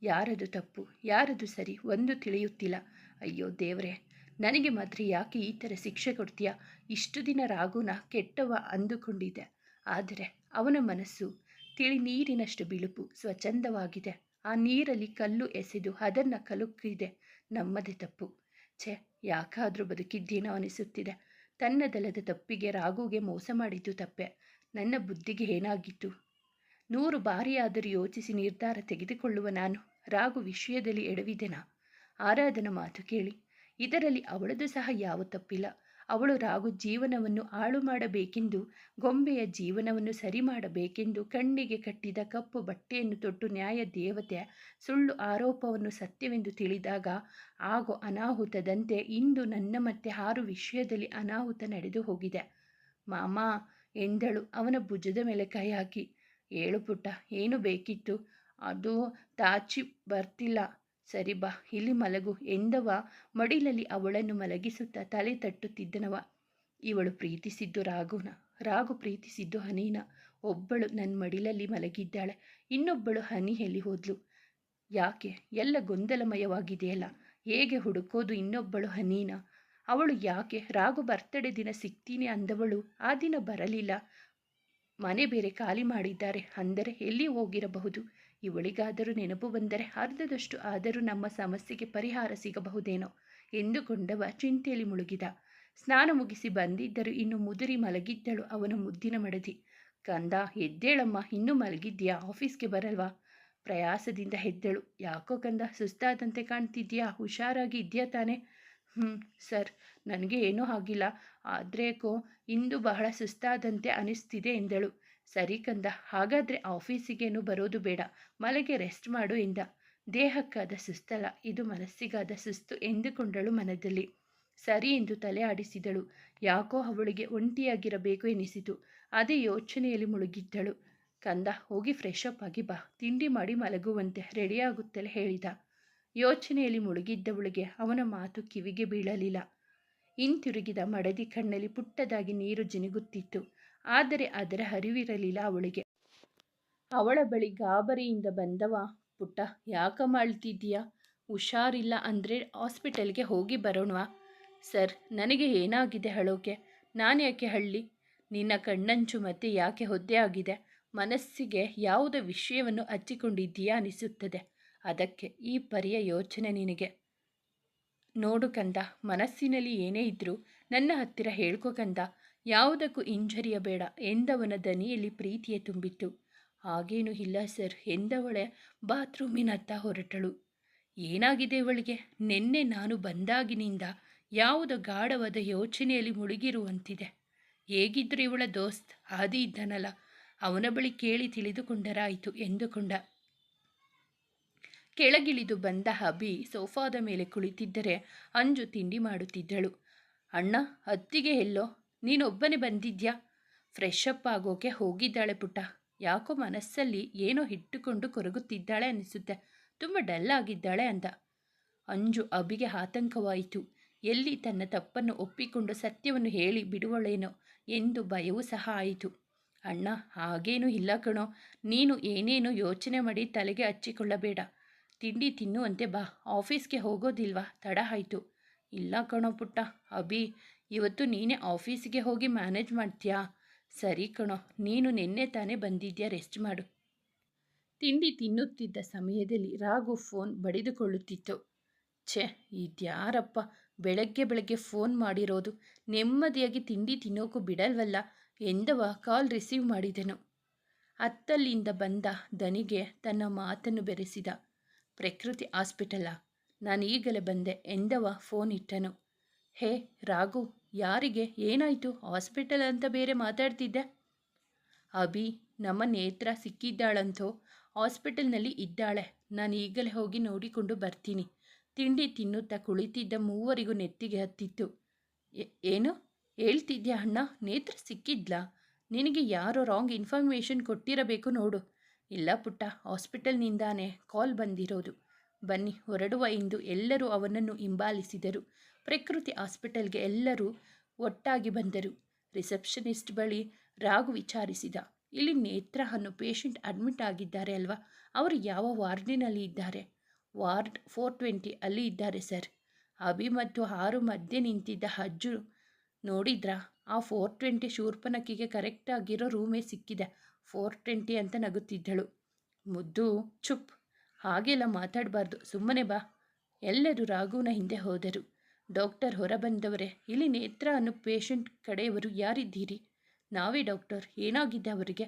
ಯಾರದು ತಪ್ಪು, ಯಾರದು ಸರಿ ಒಂದು ತಿಳಿಯುತ್ತಿಲ್ಲ. ಅಯ್ಯೋ ದೇವರೇ, ನನಗೆ ಮಾತ್ರ ಯಾಕೆ ಈ ಥರ ಶಿಕ್ಷೆ ಕೊಡ್ತೀಯಾ? ಇಷ್ಟು ದಿನ ರಾಘುನ ಕೆಟ್ಟವ ಅಂದುಕೊಂಡಿದ್ದೆ, ಆದರೆ ಅವನ ಮನಸ್ಸು ತಿಳಿ ನೀರಿನಷ್ಟು ಬಿಳುಪು, ಸ್ವಚ್ಛಂದವಾಗಿದೆ. ಆ ನೀರಲ್ಲಿ ಕಲ್ಲು ಎಸೆದು ಅದನ್ನು ಕಲುಕಿದೆ ನಮ್ಮದೇ ತಪ್ಪು. ಛೆ, ಯಾಕಾದರೂ ಬದುಕಿದ್ದೇನೋ ಅನಿಸುತ್ತಿದೆ. ತನ್ನದಲ್ಲದ ತಪ್ಪಿಗೆ ರಾಘುಗೆ ಮೋಸ ಮಾಡಿದ್ದು ತಪ್ಪೆ. ನನ್ನ ಬುದ್ಧಿಗೆ ಏನಾಗಿತ್ತು? 100 ಬಾರಿಯಾದರೂ ಯೋಚಿಸಿ ನಿರ್ಧಾರ ತೆಗೆದುಕೊಳ್ಳುವ ನಾನು ರಾಘು ವಿಷಯದಲ್ಲಿ ಎಡವಿದೆನಾ? ಆರಾಧನ ಮಾತು ಕೇಳಿ, ಇದರಲ್ಲಿ ಅವಳದು ಸಹ ಯಾವ ತಪ್ಪಿಲ್ಲ. ಅವಳು ರಾಘು ಜೀವನವನ್ನು ಹಾಳು ಮಾಡಬೇಕೆಂದು, ಗೊಂಬೆಯ ಜೀವನವನ್ನು ಸರಿ ಮಾಡಬೇಕೆಂದು ಕಣ್ಣಿಗೆ ಕಟ್ಟಿದ ಕಪ್ಪು ಬಟ್ಟೆಯನ್ನು ತೊಟ್ಟು ನ್ಯಾಯ ದೇವತೆ ಸುಳ್ಳು ಆರೋಪವನ್ನು ಸತ್ಯವೆಂದು ತಿಳಿದಾಗ ಆಗೋ ಅನಾಹುತದಂತೆ ಇಂದು ನನ್ನ ಮತ್ತೆ 6 ವಿಷಯದಲ್ಲಿ ಅನಾಹುತ ನಡೆದು ಹೋಗಿದೆ. ಮಾಮ ಎಂದಳು ಅವನ ಭುಜದ ಮೇಲೆ ಕೈ ಹಾಕಿ. ಹೇಳು ಪುಟ್ಟ, ಏನು ಬೇಕಿತ್ತು? ಅದು ತಾಚಿ ಬರ್ತಿಲ್ಲ. ಸರಿ ಬಾ, ಇಲ್ಲಿ ಮಲಗು ಎಂದವ ಮಡಿಲಲ್ಲಿ ಅವಳನ್ನು ಮಲಗಿಸುತ್ತಾ ತಲೆ ತಟ್ಟುತ್ತಿದ್ದನವ. ಇವಳು ಪ್ರೀತಿಸಿದ್ದು ರಾಘುನ, ರಾಘು ಪ್ರೀತಿಸಿದ್ದು ಹನೀನ. ಒಬ್ಬಳು ನನ್ನ ಮಡಿಲಲ್ಲಿ ಮಲಗಿದ್ದಾಳೆ, ಇನ್ನೊಬ್ಬಳು ಹನಿ ಎಲ್ಲಿ ಹೋದ್ಲು? ಯಾಕೆ ಎಲ್ಲ ಗೊಂದಲಮಯವಾಗಿದೆಯಲ್ಲ? ಹೇಗೆ ಹುಡುಕೋದು ಇನ್ನೊಬ್ಬಳು ಹನೀನ? ಅವಳು ಯಾಕೆ? ರಾಘು ಬರ್ತಡೇ ದಿನ ಸಿಗ್ತೀನಿ ಅಂದವಳು ಆ ದಿನ ಬರಲಿಲ್ಲ. ಮನೆ ಬೇರೆ ಖಾಲಿ ಮಾಡಿದ್ದಾರೆ ಅಂದರೆ ಎಲ್ಲಿ ಹೋಗಿರಬಹುದು? ಇವಳಿಗಾದರೂ ನೆನಪು ಬಂದರೆ ಅರ್ಧದಷ್ಟು ಆದರೂ ನಮ್ಮ ಸಮಸ್ಯೆಗೆ ಪರಿಹಾರ ಸಿಗಬಹುದೇನೋ ಎಂದುಕೊಂಡವ ಚಿಂತೆಯಲ್ಲಿ ಮುಳುಗಿದ. ಸ್ನಾನ ಮುಗಿಸಿ ಬಂದಿದ್ದರೂ ಇನ್ನು ಮುದುರಿ ಮಲಗಿದ್ದಳು ಅವನ ಮುದ್ದಿನ ಮಡದಿ. ಕಂದ ಎದ್ದೇಳಮ್ಮ, ಇನ್ನೂ ಮಲಗಿದ್ಯಾ? ಆಫೀಸ್ಗೆ ಬರಲ್ವಾ? ಪ್ರಯಾಸದಿಂದ ಎದ್ದಳು. ಯಾಕೋ ಕಂದ, ಸುಸ್ತಾದಂತೆ ಕಾಣ್ತಿದ್ಯಾ? ಹುಷಾರಾಗಿ ಇದೆಯಾ ತಾನೆ? ಹ್ಞೂ ಸರ್, ನನಗೆ ಏನೂ ಆಗಿಲ್ಲ. ಆದರೆ ಯಾಕೋ ಇಂದು ಬಹಳ ಸುಸ್ತಾದಂತೆ ಅನಿಸ್ತಿದೆ ಎಂದಳು. ಸರಿ ಕಂದ, ಹಾಗಾದರೆ ಆಫೀಸಿಗೇನು ಬರೋದು ಬೇಡ, ಮಲಗಿ ರೆಸ್ಟ್ ಮಾಡು ಎಂದ. ದೇಹಕ್ಕಾದ ಸುಸ್ತಲ್ಲ, ಇದು ಮನಸ್ಸಿಗಾದ ಸುಸ್ತು ಎಂದುಕೊಂಡಳು ಮನದಲ್ಲಿ. ಸರಿ ಎಂದು ತಲೆ ಆಡಿಸಿದಳು. ಯಾಕೋ ಅವಳಿಗೆ ಒಂಟಿಯಾಗಿರಬೇಕು ಎನಿಸಿತು. ಅದೇ ಯೋಚನೆಯಲ್ಲಿ ಮುಳುಗಿದ್ದಳು. ಕಂದ, ಹೋಗಿ ಫ್ರೆಶ್ ಅಪ್ ಆಗಿ ಬಾ, ತಿಂಡಿ ಮಾಡಿ ಮಲಗುವಂತೆ ರೆಡಿಯಾಗುತ್ತಲೇ ಹೇಳಿದ. ಯೋಚನೆಯಲ್ಲಿ ಮುಳುಗಿದ್ದವಳಿಗೆ ಅವನ ಮಾತು ಕಿವಿಗೆ ಬೀಳಲಿಲ್ಲ. ಹಿಂತಿರುಗಿದ ಮಡದಿ ಕಣ್ಣಲ್ಲಿ ಪುಟ್ಟದಾಗಿ ನೀರು ಜಿನುಗುತ್ತಿತ್ತು. ಆದರೆ ಅದರ ಅರಿವಿರಲಿಲ್ಲ ಅವಳಿಗೆ. ಅವಳ ಬಳಿ ಗಾಬರಿಯಿಂದ ಬಂದವ, ಪುಟ್ಟ ಯಾಕಮ್ಮ ಅಳ್ತಿದ್ದೀಯಾ? ಹುಷಾರಿಲ್ಲ ಅಂದರೆ ಹಾಸ್ಪಿಟಲ್ಗೆ ಹೋಗಿ ಬರೋಣವಾ? ಸರ್, ನನಗೆ ಏನಾಗಿದೆ ಅಳೋಕೆ? ನಾನು ಯಾಕೆ ಹಳ್ಳಿ? ನಿನ್ನ ಕಣ್ಣಂಚು ಮತ್ತೆ ಯಾಕೆ ಒದ್ದೆ ಆಗಿದೆ? ಮನಸ್ಸಿಗೆ ಯಾವುದೋ ವಿಷಯವನ್ನು ಹಚ್ಚಿಕೊಂಡಿದ್ದೀಯಾ ಅನಿಸುತ್ತದೆ. ಅದಕ್ಕೆ ಈ ಪರಿಯ ಯೋಚನೆ ನಿನಗೆ. ನೋಡು ಕಂದ, ಮನಸ್ಸಿನಲ್ಲಿ ಏನೇ ಇದ್ದರೂ ನನ್ನ ಹತ್ತಿರ ಹೇಳ್ಕೊ ಕಂದ, ಯಾವುದಕ್ಕೂ ಹಿಂಜರಿಯಬೇಡ ಎಂದವನ ದನಿಯಲ್ಲಿ ಪ್ರೀತಿಯೇ ತುಂಬಿತ್ತು. ಹಾಗೇನೂ ಇಲ್ಲ ಸರ್ ಎಂದವಳೆ ಬಾತ್ರೂಮಿನತ್ತ ಹೊರಟಳು. ಏನಾಗಿದೆ ಇವಳಿಗೆ? ನಿನ್ನೆ ನಾನು ಬಂದಾಗಿನಿಂದ ಯಾವುದೋ ಗಾಢವಾದ ಯೋಚನೆಯಲ್ಲಿ ಮುಳುಗಿರುವಂತಿದೆ. ಹೇಗಿದ್ದರೂ ಇವಳ ದೋಸ್ತ್ ಆದಿ ಇದ್ದನಲ್ಲ, ಅವನ ಬಳಿ ಕೇಳಿ ತಿಳಿದುಕೊಂಡರಾಯಿತು ಎಂದುಕೊಂಡ. ಕೆಳಗಿಳಿದು ಬಂದ ಅಭಿ ಸೋಫಾದ ಮೇಲೆ ಕುಳಿತಿದ್ದರೆ ಅಂಜು ತಿಂಡಿ ಮಾಡುತ್ತಿದ್ದಳು. ಅಣ್ಣ, ಅತ್ತಿಗೆ ಎಲ್ಲೋ? ನೀನೊಬ್ಬನೇ ಬಂದಿದ್ಯಾ? ಫ್ರೆಶ್ ಅಪ್ ಆಗೋಕೆ ಹೋಗಿದ್ದಾಳೆ ಪುಟ್ಟ. ಯಾಕೋ ಮನಸ್ಸಲ್ಲಿ ಏನೋ ಇಟ್ಟುಕೊಂಡು ಕೊರಗುತ್ತಿದ್ದಾಳೆ ಅನಿಸುತ್ತೆ. ತುಂಬ ಡಲ್ ಆಗಿದ್ದಾಳೆ ಅಂದ. ಅಂಜು ಅಭಿಗೆ ಆತಂಕವಾಯಿತು. ಎಲ್ಲಿ ತನ್ನ ತಪ್ಪನ್ನು ಒಪ್ಪಿಕೊಂಡು ಸತ್ಯವನ್ನು ಹೇಳಿ ಬಿಡುವಳೇನೋ ಎಂದು ಭಯವೂ ಸಹ ಆಯಿತು. ಅಣ್ಣ, ಹಾಗೇನೂ ಇಲ್ಲ ಕಣೋ, ನೀನು ಏನೇನೋ ಯೋಚನೆ ಮಾಡಿ ತಲೆಗೆ ಹಚ್ಚಿಕೊಳ್ಳಬೇಡ. ತಿಂಡಿ ತಿನ್ನುವಂತೆ ಬಾ, ಆಫೀಸ್ಗೆ ಹೋಗೋದಿಲ್ವಾ? ತಡ ಆಯಿತು. ಇಲ್ಲ ಕಣೋ ಪುಟ್ಟ, ಅಭಿ ಇವತ್ತು ನೀನೇ ಆಫೀಸಿಗೆ ಹೋಗಿ ಮ್ಯಾನೇಜ್ ಮಾಡ್ತೀಯಾ? ಸರಿ ಕಣೋ, ನೀನು ನಿನ್ನೆ ತಾನೇ ಬಂದಿದ್ಯಾ, ರೆಸ್ಟ್ ಮಾಡು. ತಿಂಡಿ ತಿನ್ನುತ್ತಿದ್ದ ಸಮಯದಲ್ಲಿ ರಾಘು ಫೋನ್ ಬಡಿದುಕೊಳ್ಳುತ್ತಿತ್ತು. ಛೆ, ಇದ್ಯಾರಪ್ಪ ಬೆಳಗ್ಗೆ ಬೆಳಗ್ಗೆ ಫೋನ್ ಮಾಡಿರೋದು? ನೆಮ್ಮದಿಯಾಗಿ ತಿಂಡಿ ತಿನ್ನೋಕು ಬಿಡಲ್ವಲ್ಲ ಎಂದವ ಕಾಲ್ ರಿಸೀವ್ ಮಾಡಿದನು. ಅತ್ತಲ್ಲಿಂದ ಬಂದ ದನಿಗೆ ತನ್ನ ಮಾತನ್ನು ಬೆರೆಸಿದ. ಪ್ರಕೃತಿ ಹಾಸ್ಪಿಟಲಾ? ನಾನು ಈಗಲೇ ಬಂದೆ ಎಂದವ ಫೋನ್ ಇಟ್ಟನು. ಹೇ ರಾಘು, ಯಾರಿಗೆ ಏನಾಯಿತು? ಹಾಸ್ಪಿಟಲ್ ಅಂತ ಬೇರೆ ಮಾತಾಡ್ತಿದ್ದೆ. ಅಭಿ, ನಮ್ಮ ನೇತ್ರ ಸಿಕ್ಕಿದ್ದಾಳಂತೋ, ಹಾಸ್ಪಿಟಲ್ನಲ್ಲಿ ಇದ್ದಾಳೆ. ನಾನು ಈಗಲೇ ಹೋಗಿ ನೋಡಿಕೊಂಡು ಬರ್ತೀನಿ. ತಿಂಡಿ ತಿನ್ನುತ್ತಾ ಕುಳಿತಿದ್ದ ಮೂವರಿಗೂ ನೆತ್ತಿಗೆ ಹತ್ತಿತ್ತು. ಏನು ಹೇಳ್ತಿದ್ಯಾ ಅಣ್ಣ? ನೇತ್ರ ಸಿಕ್ಕಿದ್ಲಾ? ನಿನಗೆ ಯಾರೋ ರಾಂಗ್ ಇನ್ಫಾರ್ಮೇಷನ್ ಕೊಟ್ಟಿರಬೇಕು ನೋಡು. ಇಲ್ಲ ಪುಟ್ಟ, ಹಾಸ್ಪಿಟಲ್ನಿಂದಾನೇ ಕಾಲ್ ಬಂದಿರೋದು. ಬನ್ನಿ ಹೊರಡುವ ಎಂದು ಎಲ್ಲರೂ ಅವನನ್ನು ಹಿಂಬಾಲಿಸಿದರು. ಪ್ರಕೃತಿ ಹಾಸ್ಪಿಟಲ್ಗೆ ಎಲ್ಲರೂ ಒಟ್ಟಾಗಿ ಬಂದರು. ರಿಸೆಪ್ಷನಿಸ್ಟ್ ಬಳಿ ರಾಘು ವಿಚಾರಿಸಿದ. ಇಲ್ಲಿ ನೇತ್ರ ಅನ್ನೋ ಪೇಷಂಟ್ ಅಡ್ಮಿಟ್ ಆಗಿದ್ದಾರೆ ಅಲ್ವಾ? ಅವರು ಯಾವ ವಾರ್ಡಿನಲ್ಲಿ ಇದ್ದಾರೆ? ವಾರ್ಡ್ 420 ಅಲ್ಲಿ ಇದ್ದಾರೆ ಸರ್. ಅಭಿ ಮತ್ತು 6 ಮಧ್ಯೆ ನಿಂತಿದ್ದ ಅಜ್ಜು ನೋಡಿದ್ರಾ? ಆ 420 ಶೂರ್ಪನಕ್ಕಿಗೆ ಕರೆಕ್ಟಾಗಿರೋ ರೂಮೇ ಸಿಕ್ಕಿದೆ. 420 ಅಂತ ನಗುತ್ತಿದ್ದಳು. ಮುದ್ದು, ಚುಪ್, ಹಾಗೆಲ್ಲ ಮಾತಾಡಬಾರ್ದು, ಸುಮ್ಮನೆ ಬಾ. ಎಲ್ಲರೂ ರಾಘುನ ಹಿಂದೆ ಹೋದರು. ಡಾಕ್ಟರ್ ಹೊರಬಂದವರೇ, ಇಲ್ಲಿ ನೇತ್ರ ಅನ್ನೋ ಪೇಷಂಟ್ ಕಡೆಯವರು ಯಾರಿದ್ದೀರಿ? ನಾವೇ ಡಾಕ್ಟರ್. ಏನಾಗಿದೆ ಅವರಿಗೆ?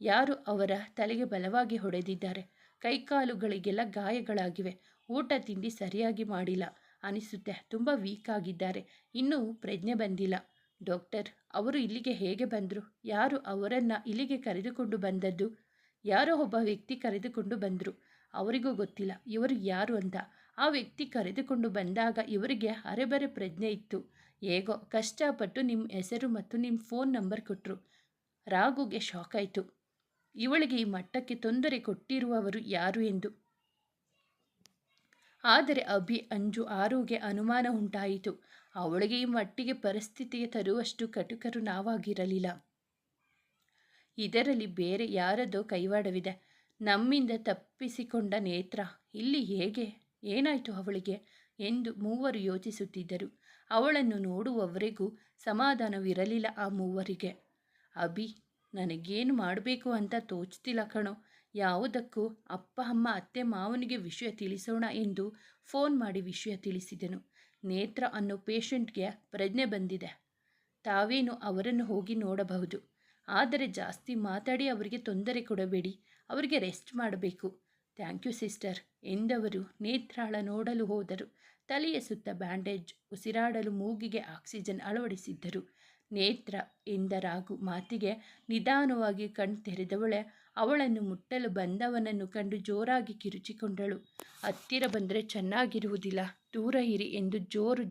ಯಾರು ಅವರ ತಲೆಗೆ ಬಲವಾಗಿ ಹೊಡೆದಿದ್ದಾರೆ. ಕೈಕಾಲುಗಳಿಗೆಲ್ಲ ಗಾಯಗಳಾಗಿವೆ. ಊಟ ತಿಂಡಿ ಸರಿಯಾಗಿ ಮಾಡಿಲ್ಲ ಅನಿಸುತ್ತೆ. ತುಂಬ ವೀಕ್ ಆಗಿದ್ದಾರೆ. ಇನ್ನೂ ಪ್ರಜ್ಞೆ ಬಂದಿಲ್ಲ. ಡಾಕ್ಟರ್, ಅವರು ಇಲ್ಲಿಗೆ ಹೇಗೆ ಬಂದರು? ಯಾರು ಅವರನ್ನು ಇಲ್ಲಿಗೆ ಕರೆದುಕೊಂಡು ಬಂದದ್ದು? ಯಾರೋ ಒಬ್ಬ ವ್ಯಕ್ತಿ ಕರೆದುಕೊಂಡು ಬಂದರು. ಅವರಿಗೂ ಗೊತ್ತಿಲ್ಲ ಇವರು ಯಾರು ಅಂತ. ಆ ವ್ಯಕ್ತಿ ಕರೆದುಕೊಂಡು ಬಂದಾಗ ಇವರಿಗೆ ಅರೆಬರೆ ಪ್ರಜ್ಞೆ ಇತ್ತು. ಹೇಗೋ ಕಷ್ಟಪಟ್ಟು ನಿಮ್ಮ ಹೆಸರು ಮತ್ತು ನಿಮ್ಮ ಫೋನ್ ನಂಬರ್ ಕೊಟ್ಟರು. ರಾಘುಗೆ ಶಾಕ್ ಆಯಿತು. ಇವಳಿಗೆ ಈ ಮಟ್ಟಕ್ಕೆ ತೊಂದರೆ ಕೊಟ್ಟಿರುವವರು ಯಾರು ಎಂದು. ಆದರೆ ಅಭಿ, ಅಂಜು, ಆರುಗೆ ಅನುಮಾನ ಉಂಟಾಯಿತು. ಅವಳಿಗೆ ಈ ಮಟ್ಟಿಗೆ ಪರಿಸ್ಥಿತಿಗೆ ತರುವಷ್ಟು ಕಟುಕರು ನಾವಾಗಿರಲಿಲ್ಲ. ಇದರಲ್ಲಿ ಬೇರೆ ಯಾರದೋ ಕೈವಾಡವಿದೆ. ನಮ್ಮಿಂದ ತಪ್ಪಿಸಿಕೊಂಡ ನೇತ್ರ ಇಲ್ಲಿ ಹೇಗೆ? ಏನಾಯಿತು ಅವಳಿಗೆ ಎಂದು ಮೂವರು ಯೋಚಿಸುತ್ತಿದ್ದರು. ಅವಳನ್ನು ನೋಡುವವರೆಗೂ ಸಮಾಧಾನವಿರಲಿಲ್ಲ ಆ ಮೂವರಿಗೆ. ಅಭಿ, ನನಗೇನು ಮಾಡಬೇಕು ಅಂತ ತೋಚ್ತಿಲ್ಲ ಕಣೋ. ಯಾವುದಕ್ಕೂ ಅಪ್ಪ ಅಮ್ಮ ಅತ್ತೆ ಮಾವನಿಗೆ ವಿಷಯ ತಿಳಿಸೋಣ ಎಂದು ಫೋನ್ ಮಾಡಿ ವಿಷಯ ತಿಳಿಸಿದನು. ನೇತ್ರ ಅನ್ನೋ ಪೇಷಂಟ್ಗೆ ಪ್ರಜ್ಞೆ ಬಂದಿದೆ. ತಾವೇನು ಅವರನ್ನು ಹೋಗಿ ನೋಡಬಹುದು. ಆದರೆ ಜಾಸ್ತಿ ಮಾತಾಡಿ ಅವರಿಗೆ ತೊಂದರೆ ಕೊಡಬೇಡಿ. ಅವರಿಗೆ ರೆಸ್ಟ್ ಮಾಡಬೇಕು. ಥ್ಯಾಂಕ್ ಯು ಸಿಸ್ಟರ್ ಎಂದವರು ನೇತ್ರಾಳ ನೋಡಲು ಹೋದರು. ತಲೆಯ ಸುತ್ತ ಬ್ಯಾಂಡೇಜ್, ಉಸಿರಾಡಲು ಮೂಗಿಗೆ ಆಕ್ಸಿಜನ್ ಅಳವಡಿಸಿದ್ದರು. ನೇತ್ರ ಎಂದ ರಾಘು ಮಾತಿಗೆ ನಿಧಾನವಾಗಿ ಕಣ್ತೆರೆದವಳೆ ಅವಳನ್ನು ಮುಟ್ಟಲು ಬಂದವನನ್ನು ಕಂಡು ಜೋರಾಗಿ ಕಿರುಚಿಕೊಂಡಳು. ಹತ್ತಿರ ಬಂದರೆ ಚೆನ್ನಾಗಿರುವುದಿಲ್ಲ, ದೂರ ಇರಿ ಎಂದು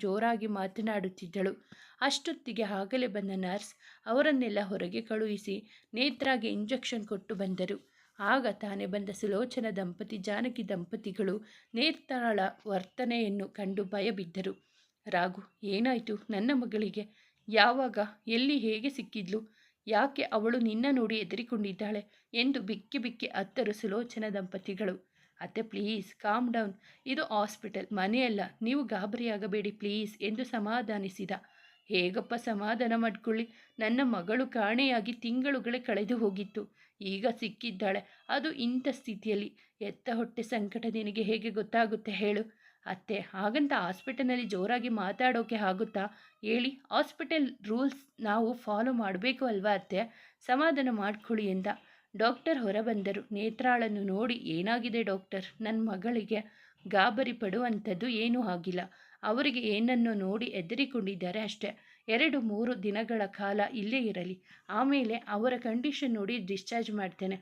ಜೋರಾಗಿ ಮಾತನಾಡುತ್ತಿದ್ದಳು. ಅಷ್ಟೊತ್ತಿಗೆ ಆಗಲೇ ಬಂದ ನರ್ಸ್ ಅವರನ್ನೆಲ್ಲ ಹೊರಗೆ ಕಳುಹಿಸಿ ನೇತ್ರಾಗೆ ಇಂಜೆಕ್ಷನ್ ಕೊಟ್ಟು ಬಂದರು. ಆಗ ತಾನೇ ಬಂದ ಸುಲೋಚನ ದಂಪತಿ ಜಾನಕಿ ದಂಪತಿಗಳು ನೇತ್ರಾಳ ವರ್ತನೆಯನ್ನು ಕಂಡು ಭಯಬಿದ್ದರು. ರಾಘು, ಏನಾಯಿತು ನನ್ನ ಮಗಳಿಗೆ? ಯಾವಾಗ, ಎಲ್ಲಿ, ಹೇಗೆ ಸಿಕ್ಕಿದ್ಲು? ಯಾಕೆ ಅವಳು ನಿನ್ನ ನೋಡಿ ಹೆದರಿಕೊಂಡಿದ್ದಾಳೆ ಎಂದು ಬಿಕ್ಕಿ ಬಿಕ್ಕಿ ಅತ್ತರು ಸುಲೋಚನ ದಂಪತಿಗಳು. ಅತ್ತೆ ಪ್ಲೀಸ್ ಕಾಮ್ ಡೌನ್, ಇದು ಹಾಸ್ಪಿಟಲ್, ಮನೆಯಲ್ಲ, ನೀವು ಗಾಬರಿಯಾಗಬೇಡಿ ಪ್ಲೀಸ್ ಎಂದು ಸಮಾಧಾನಿಸಿದ. ಹೇಗಪ್ಪ ಸಮಾಧಾನ ಮಾಡಿಕೊಳ್ಳಿ? ನನ್ನ ಮಗಳು ಕಾಣೆಯಾಗಿ ತಿಂಗಳುಗಳೇ ಕಳೆದು ಹೋಗಿತ್ತು, ಈಗ ಸಿಕ್ಕಿದ್ದಾಳೆ, ಅದು ಇಂಥ ಸ್ಥಿತಿಯಲ್ಲಿ. ಎತ್ತ ಹೊಟ್ಟೆ ಸಂಕಟ ನಿನಗೆ ಹೇಗೆ ಗೊತ್ತಾಗುತ್ತೆ ಹೇಳು? ಅತ್ತೆ, ಹಾಗಂತ ಹಾಸ್ಪಿಟಲ್ನಲ್ಲಿ ಜೋರಾಗಿ ಮಾತಾಡೋಕೆ ಆಗುತ್ತಾ ಹೇಳಿ? ಹಾಸ್ಪಿಟಲ್ ರೂಲ್ಸ್ ನಾವು ಫಾಲೋ ಮಾಡಬೇಕು ಅಲ್ವಾ ಅತ್ತೆ? ಸಮಾಧಾನ ಮಾಡ್ಕೊಳ್ಳಿ ಎಂದ. ಡಾಕ್ಟರ್ ಹೊರಬಂದರು. ನೇತ್ರಾಳನ್ನು ನೋಡಿ, ಏನಾಗಿದೆ ಡಾಕ್ಟರ್? ನನ್ನ ಮಗಳಿಗೆ ಗಾಬರಿ ಪಡುವಂಥದ್ದು ಏನೂ ಆಗಿಲ್ಲ. ಅವರಿಗೆ ಏನನ್ನೋ ನೋಡಿ ಹೆದರಿಕೊಂಡಿದ್ದಾರೆ ಅಷ್ಟೇ. 2-3 ದಿನಗಳ ಕಾಲ ಇಲ್ಲೇ ಇರಲಿ, ಆಮೇಲೆ ಅವರ ಕಂಡೀಷನ್ ನೋಡಿ ಡಿಸ್ಚಾರ್ಜ್ ಮಾಡ್ತೇನೆ.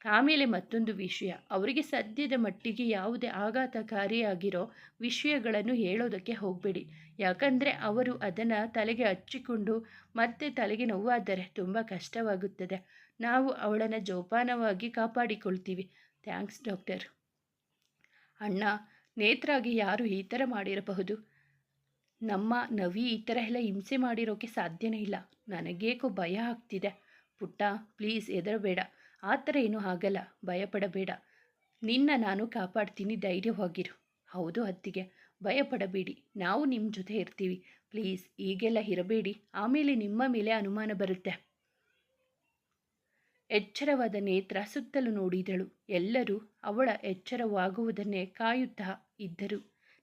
ಆಮೇಲೆ ಮತ್ತೊಂದು ವಿಷಯ, ಅವರಿಗೆ ಸದ್ಯದ ಮಟ್ಟಿಗೆ ಯಾವುದೇ ಆಘಾತಕಾರಿಯಾಗಿರೋ ವಿಷಯಗಳನ್ನು ಹೇಳೋದಕ್ಕೆ ಹೋಗಬೇಡಿ. ಯಾಕಂದರೆ ಅವರು ಅದನ್ನು ತಲೆಗೆ ಹಚ್ಚಿಕೊಂಡು ಮತ್ತೆ ತಲೆಗೆ ನೋವಾದರೆ ತುಂಬ ಕಷ್ಟವಾಗುತ್ತದೆ. ನಾವು ಅವಳನ್ನು ಜೋಪಾನವಾಗಿ ಕಾಪಾಡಿಕೊಳ್ತೀವಿ. Thanks doctor. ಅಣ್ಣ, ನೇತ್ರಾಗಿ ಯಾರು ಈ ಥರ ಮಾಡಿರಬಹುದು? ನಮ್ಮ ನವಿ ಈ ಥರ ಎಲ್ಲ ಹಿಂಸೆ ಮಾಡಿರೋಕ್ಕೆ ಸಾಧ್ಯನೇ ಇಲ್ಲ. ನನಗೇಕೋ ಭಯ ಆಗ್ತಿದೆ. ಪುಟ್ಟ ಪ್ಲೀಸ್ ಹೆದರಬೇಡ, ಆ ಥರ ಏನೂ ಆಗಲ್ಲ, ಭಯಪಡಬೇಡ. ನಿನ್ನ ನಾನು ಕಾಪಾಡ್ತೀನಿ, ಧೈರ್ಯವಾಗಿರು. ಹೌದು ಅತ್ತಿಗೆ, ಭಯಪಡಬೇಡಿ, ನಾವು ನಿಮ್ಮ ಜೊತೆ ಇರ್ತೀವಿ. ಪ್ಲೀಸ್ ಈಗೆಲ್ಲ ಇರಬೇಡಿ, ಆಮೇಲೆ ನಿಮ್ಮ ಮೇಲೆ ಅನುಮಾನ ಬರುತ್ತೆ. ಎಚ್ಚರವಾದ ನೇತ್ರ ಸುತ್ತಲೂ ನೋಡಿದಳು. ಎಲ್ಲರೂ ಅವಳ ಎಚ್ಚರವಾಗುವುದನ್ನೇ ಕಾಯುತ್ತಾ ಇದ್ದರು.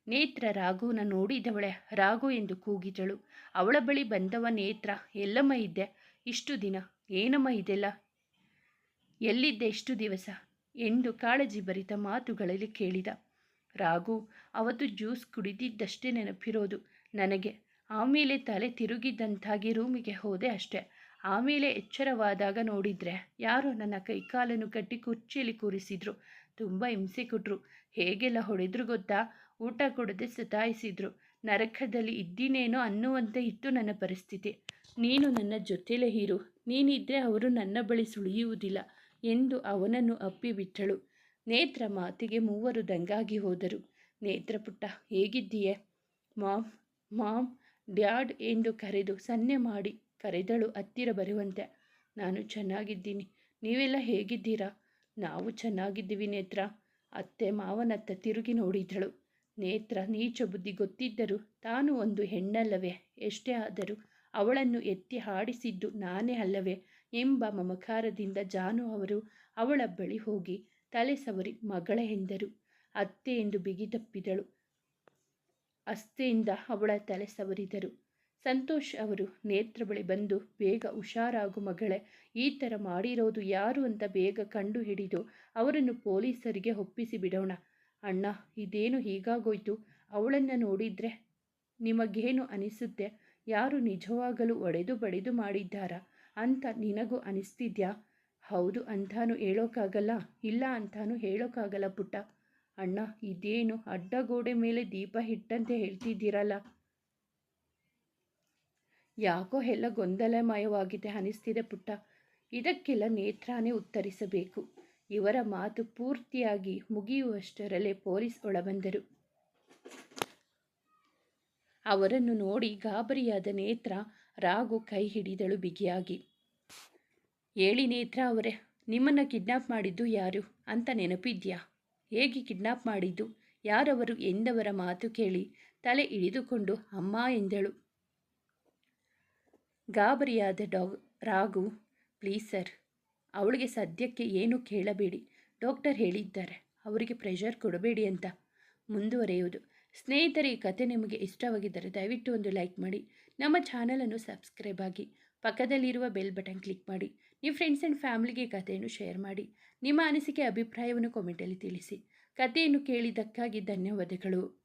ನೇತ್ರ ರಾಘುನ ನೋಡಿದವಳೆ ರಾಘು ಎಂದು ಕೂಗಿದಳು. ಅವಳ ಬಳಿ ಬಂದವ ನೇತ್ರ, ಎಲ್ಲಮ್ಮ ಇದ್ದೆ ಇಷ್ಟು ದಿನ? ಏನಮ್ಮ ಇದೆಲ್ಲ? ಎಲ್ಲಿದ್ದೆ ಇಷ್ಟು ದಿವಸ ಎಂದು ಕಾಳಜಿ ಭರಿತ ಮಾತುಗಳಲ್ಲಿ ಕೇಳಿದ. ರಾಘು, ಅವತ್ತು ಜ್ಯೂಸ್ ಕುಡಿದಿದ್ದಷ್ಟೇ ನೆನಪಿರೋದು ನನಗೆ. ಆಮೇಲೆ ತಲೆ ತಿರುಗಿದ್ದಂತಾಗಿ ರೂಮಿಗೆ ಹೋದೆ ಅಷ್ಟೆ. ಆಮೇಲೆ ಎಚ್ಚರವಾದಾಗ ನೋಡಿದರೆ ಯಾರೋ ನನ್ನ ಕೈಕಾಲನ್ನು ಕಟ್ಟಿ ಕುರ್ಚಿಯಲ್ಲಿ ಕೂರಿಸಿದ್ರು. ತುಂಬ ಹಿಂಸೆ ಕೊಟ್ಟರು. ಹೇಗೆಲ್ಲ ಹೊಡೆದ್ರು ಗೊತ್ತಾ? ಊಟ ಕೊಡದೆ ಸತಾಯಿಸಿದ್ರು. ನರಕದಲ್ಲಿ ಇದ್ದೀನೇನೋ ಅನ್ನುವಂತೆ ಇತ್ತು ನನ್ನ ಪರಿಸ್ಥಿತಿ. ನೀನು ನನ್ನ ಜೊತೆಲೇ ಇರು, ನೀನಿದ್ದರೆ ಅವರು ನನ್ನ ಬಳಿ ಸುಳಿಯುವುದಿಲ್ಲ ಎಂದು ಅವನನ್ನು ಅಪ್ಪಿಬಿಟ್ಟಳು. ನೇತ್ರ ಮಾತಿಗೆ ಮೂವರು ದಂಗಾಗಿ ಹೋದರು. ನೇತ್ರ ಪುಟ್ಟ ಹೇಗಿದ್ದೀಯೆ? ಮಾಮ್ ಮಾಮ್ ಡ್ಯಾಡ್ ಎಂದು ಕರೆದು ಸನ್ನೆ ಮಾಡಿ ಕರೆದಳು ಹತ್ತಿರ ಬರುವಂತೆ. ನಾನು ಚೆನ್ನಾಗಿದ್ದೀನಿ, ನೀವೆಲ್ಲ ಹೇಗಿದ್ದೀರಾ? ನಾವು ಚೆನ್ನಾಗಿದ್ದೀವಿ ನೇತ್ರ. ಅತ್ತೆ ಮಾವನತ್ತ ತಿರುಗಿ ನೋಡಿದಳು. ನೇತ್ರ ನೀಚ ಬುದ್ಧಿ ಗೊತ್ತಿದ್ದರೂ ತಾನು ಒಂದು ಹೆಣ್ಣಲ್ಲವೇ? ಎಷ್ಟೇ ಆದರೂ ಅವಳನ್ನು ಎತ್ತಿ ಹಾಡಿಸಿದ್ದು ನಾನೇ ಅಲ್ಲವೇ ಎಂಬ ಮಮಕಾರದಿಂದ ಜಾನು ಅವರು ಅವಳ ಬಳಿ ಹೋಗಿ ತಲೆ ಸವರಿ ಮಗಳೇ ಎಂದರು. ಅತ್ತೆ ಎಂದು ಬಿಗಿದಪ್ಪಿದಳು. ಅಸ್ತೆಯಿಂದ ಅವಳ ತಲೆ ಸವರಿದರು. ಸಂತೋಷ್ ಅವರು ನೇತ್ರ ಬಳಿ ಬಂದು, ಬೇಗ ಹುಷಾರಾಗು ಮಗಳೇ, ಈ ಥರ ಮಾಡಿರೋದು ಯಾರು ಅಂತ ಬೇಗ ಕಂಡು ಹಿಡಿದು ಅವರನ್ನು ಪೊಲೀಸರಿಗೆ ಒಪ್ಪಿಸಿ ಬಿಡೋಣ. ಅಣ್ಣ, ಇದೇನು ಹೀಗಾಗೋಯ್ತು? ಅವಳನ್ನು ನೋಡಿದರೆ ನಿಮಗೇನು ಅನಿಸುತ್ತೆ? ಯಾರು ನಿಜವಾಗಲೂ ಒಡೆದು ಬಡಿದು ಮಾಡಿದ್ದಾರಾ ಅಂತ ನಿನಗೂ ಅನಿಸ್ತಿದ್ಯಾ? ಹೌದು ಅಂತಾನು ಹೇಳೋಕ್ಕಾಗಲ್ಲ, ಇಲ್ಲ ಅಂತಾನು ಹೇಳೋಕ್ಕಾಗಲ್ಲ ಪುಟ್ಟ. ಅಣ್ಣ, ಇದೇನು ಅಡ್ಡಗೋಡೆ ಮೇಲೆ ದೀಪ ಇಟ್ಟಂತೆ ಹೇಳ್ತಿದ್ದೀರಲ್ಲ? ಯಾಕೋ ಎಲ್ಲ ಗೊಂದಲಮಯವಾಗಿದೆ ಅನಿಸ್ತಿದೆ ಪುಟ್ಟ. ಇದಕ್ಕೆಲ್ಲ ನೇತ್ರಾನೇ ಉತ್ತರಿಸಬೇಕು. ಇವರ ಮಾತು ಪೂರ್ತಿಯಾಗಿ ಮುಗಿಯುವಷ್ಟರಲ್ಲೇ ಪೊಲೀಸ್ ಒಳಬಂದರು. ಅವರನ್ನು ನೋಡಿ ಗಾಬರಿಯಾದ ನೇತ್ರ ರಾಘು ಕೈ ಹಿಡಿದಳು ಬಿಗಿಯಾಗಿ. ಹೇಳಿ ನೇತ್ರ ಅವರೇ, ನಿಮ್ಮನ್ನು ಕಿಡ್ನಾಪ್ ಮಾಡಿದ್ದು ಯಾರು ಅಂತ ನೆನಪಿದ್ಯಾ? ಹೇಗೆ ಕಿಡ್ನಾಪ್ ಮಾಡಿದ್ದು? ಯಾರವರು ಎಂದವರ ಮಾತು ಕೇಳಿ ತಲೆ ಹಿಡಿದುಕೊಂಡು ಅಮ್ಮ ಎಂದಳು. ಗಾಬರಿಯಾದ ರಾಘು, ಪ್ಲೀಸ್ ಸರ್, ಅವಳಿಗೆ ಸದ್ಯಕ್ಕೆ ಏನೂ ಕೇಳಬೇಡಿ. ಡಾಕ್ಟರ್ ಹೇಳಿದ್ದಾರೆ ಅವರಿಗೆ ಪ್ರೆಷರ್ ಕೊಡಬೇಡಿ ಅಂತ. ಮುಂದುವರೆಯುವುದು. ಸ್ನೇಹಿತರೆ, ಈ ಕತೆ ನಿಮಗೆ ಇಷ್ಟವಾಗಿದ್ದರೆ ದಯವಿಟ್ಟು ಒಂದು ಲೈಕ್ ಮಾಡಿ, ನಮ್ಮ ಚಾನಲನ್ನು ಸಬ್ಸ್ಕ್ರೈಬ್ ಆಗಿ. ಪಕ್ಕದಲ್ಲಿರುವ ಬೆಲ್ ಬಟನ್ ಕ್ಲಿಕ್ ಮಾಡಿ. ನಿಮ್ಮ ಫ್ರೆಂಡ್ಸ್ ಆ್ಯಂಡ್ ಫ್ಯಾಮಿಲಿಗೆ ಕಥೆಯನ್ನು ಶೇರ್ ಮಾಡಿ. ನಿಮ್ಮ ಅನಿಸಿಕೆ ಅಭಿಪ್ರಾಯವನ್ನು ಕಾಮೆಂಟಲ್ಲಿ ತಿಳಿಸಿ. ಕಥೆಯನ್ನು ಕೇಳಿದ್ದಕ್ಕಾಗಿ ಧನ್ಯವಾದಗಳು.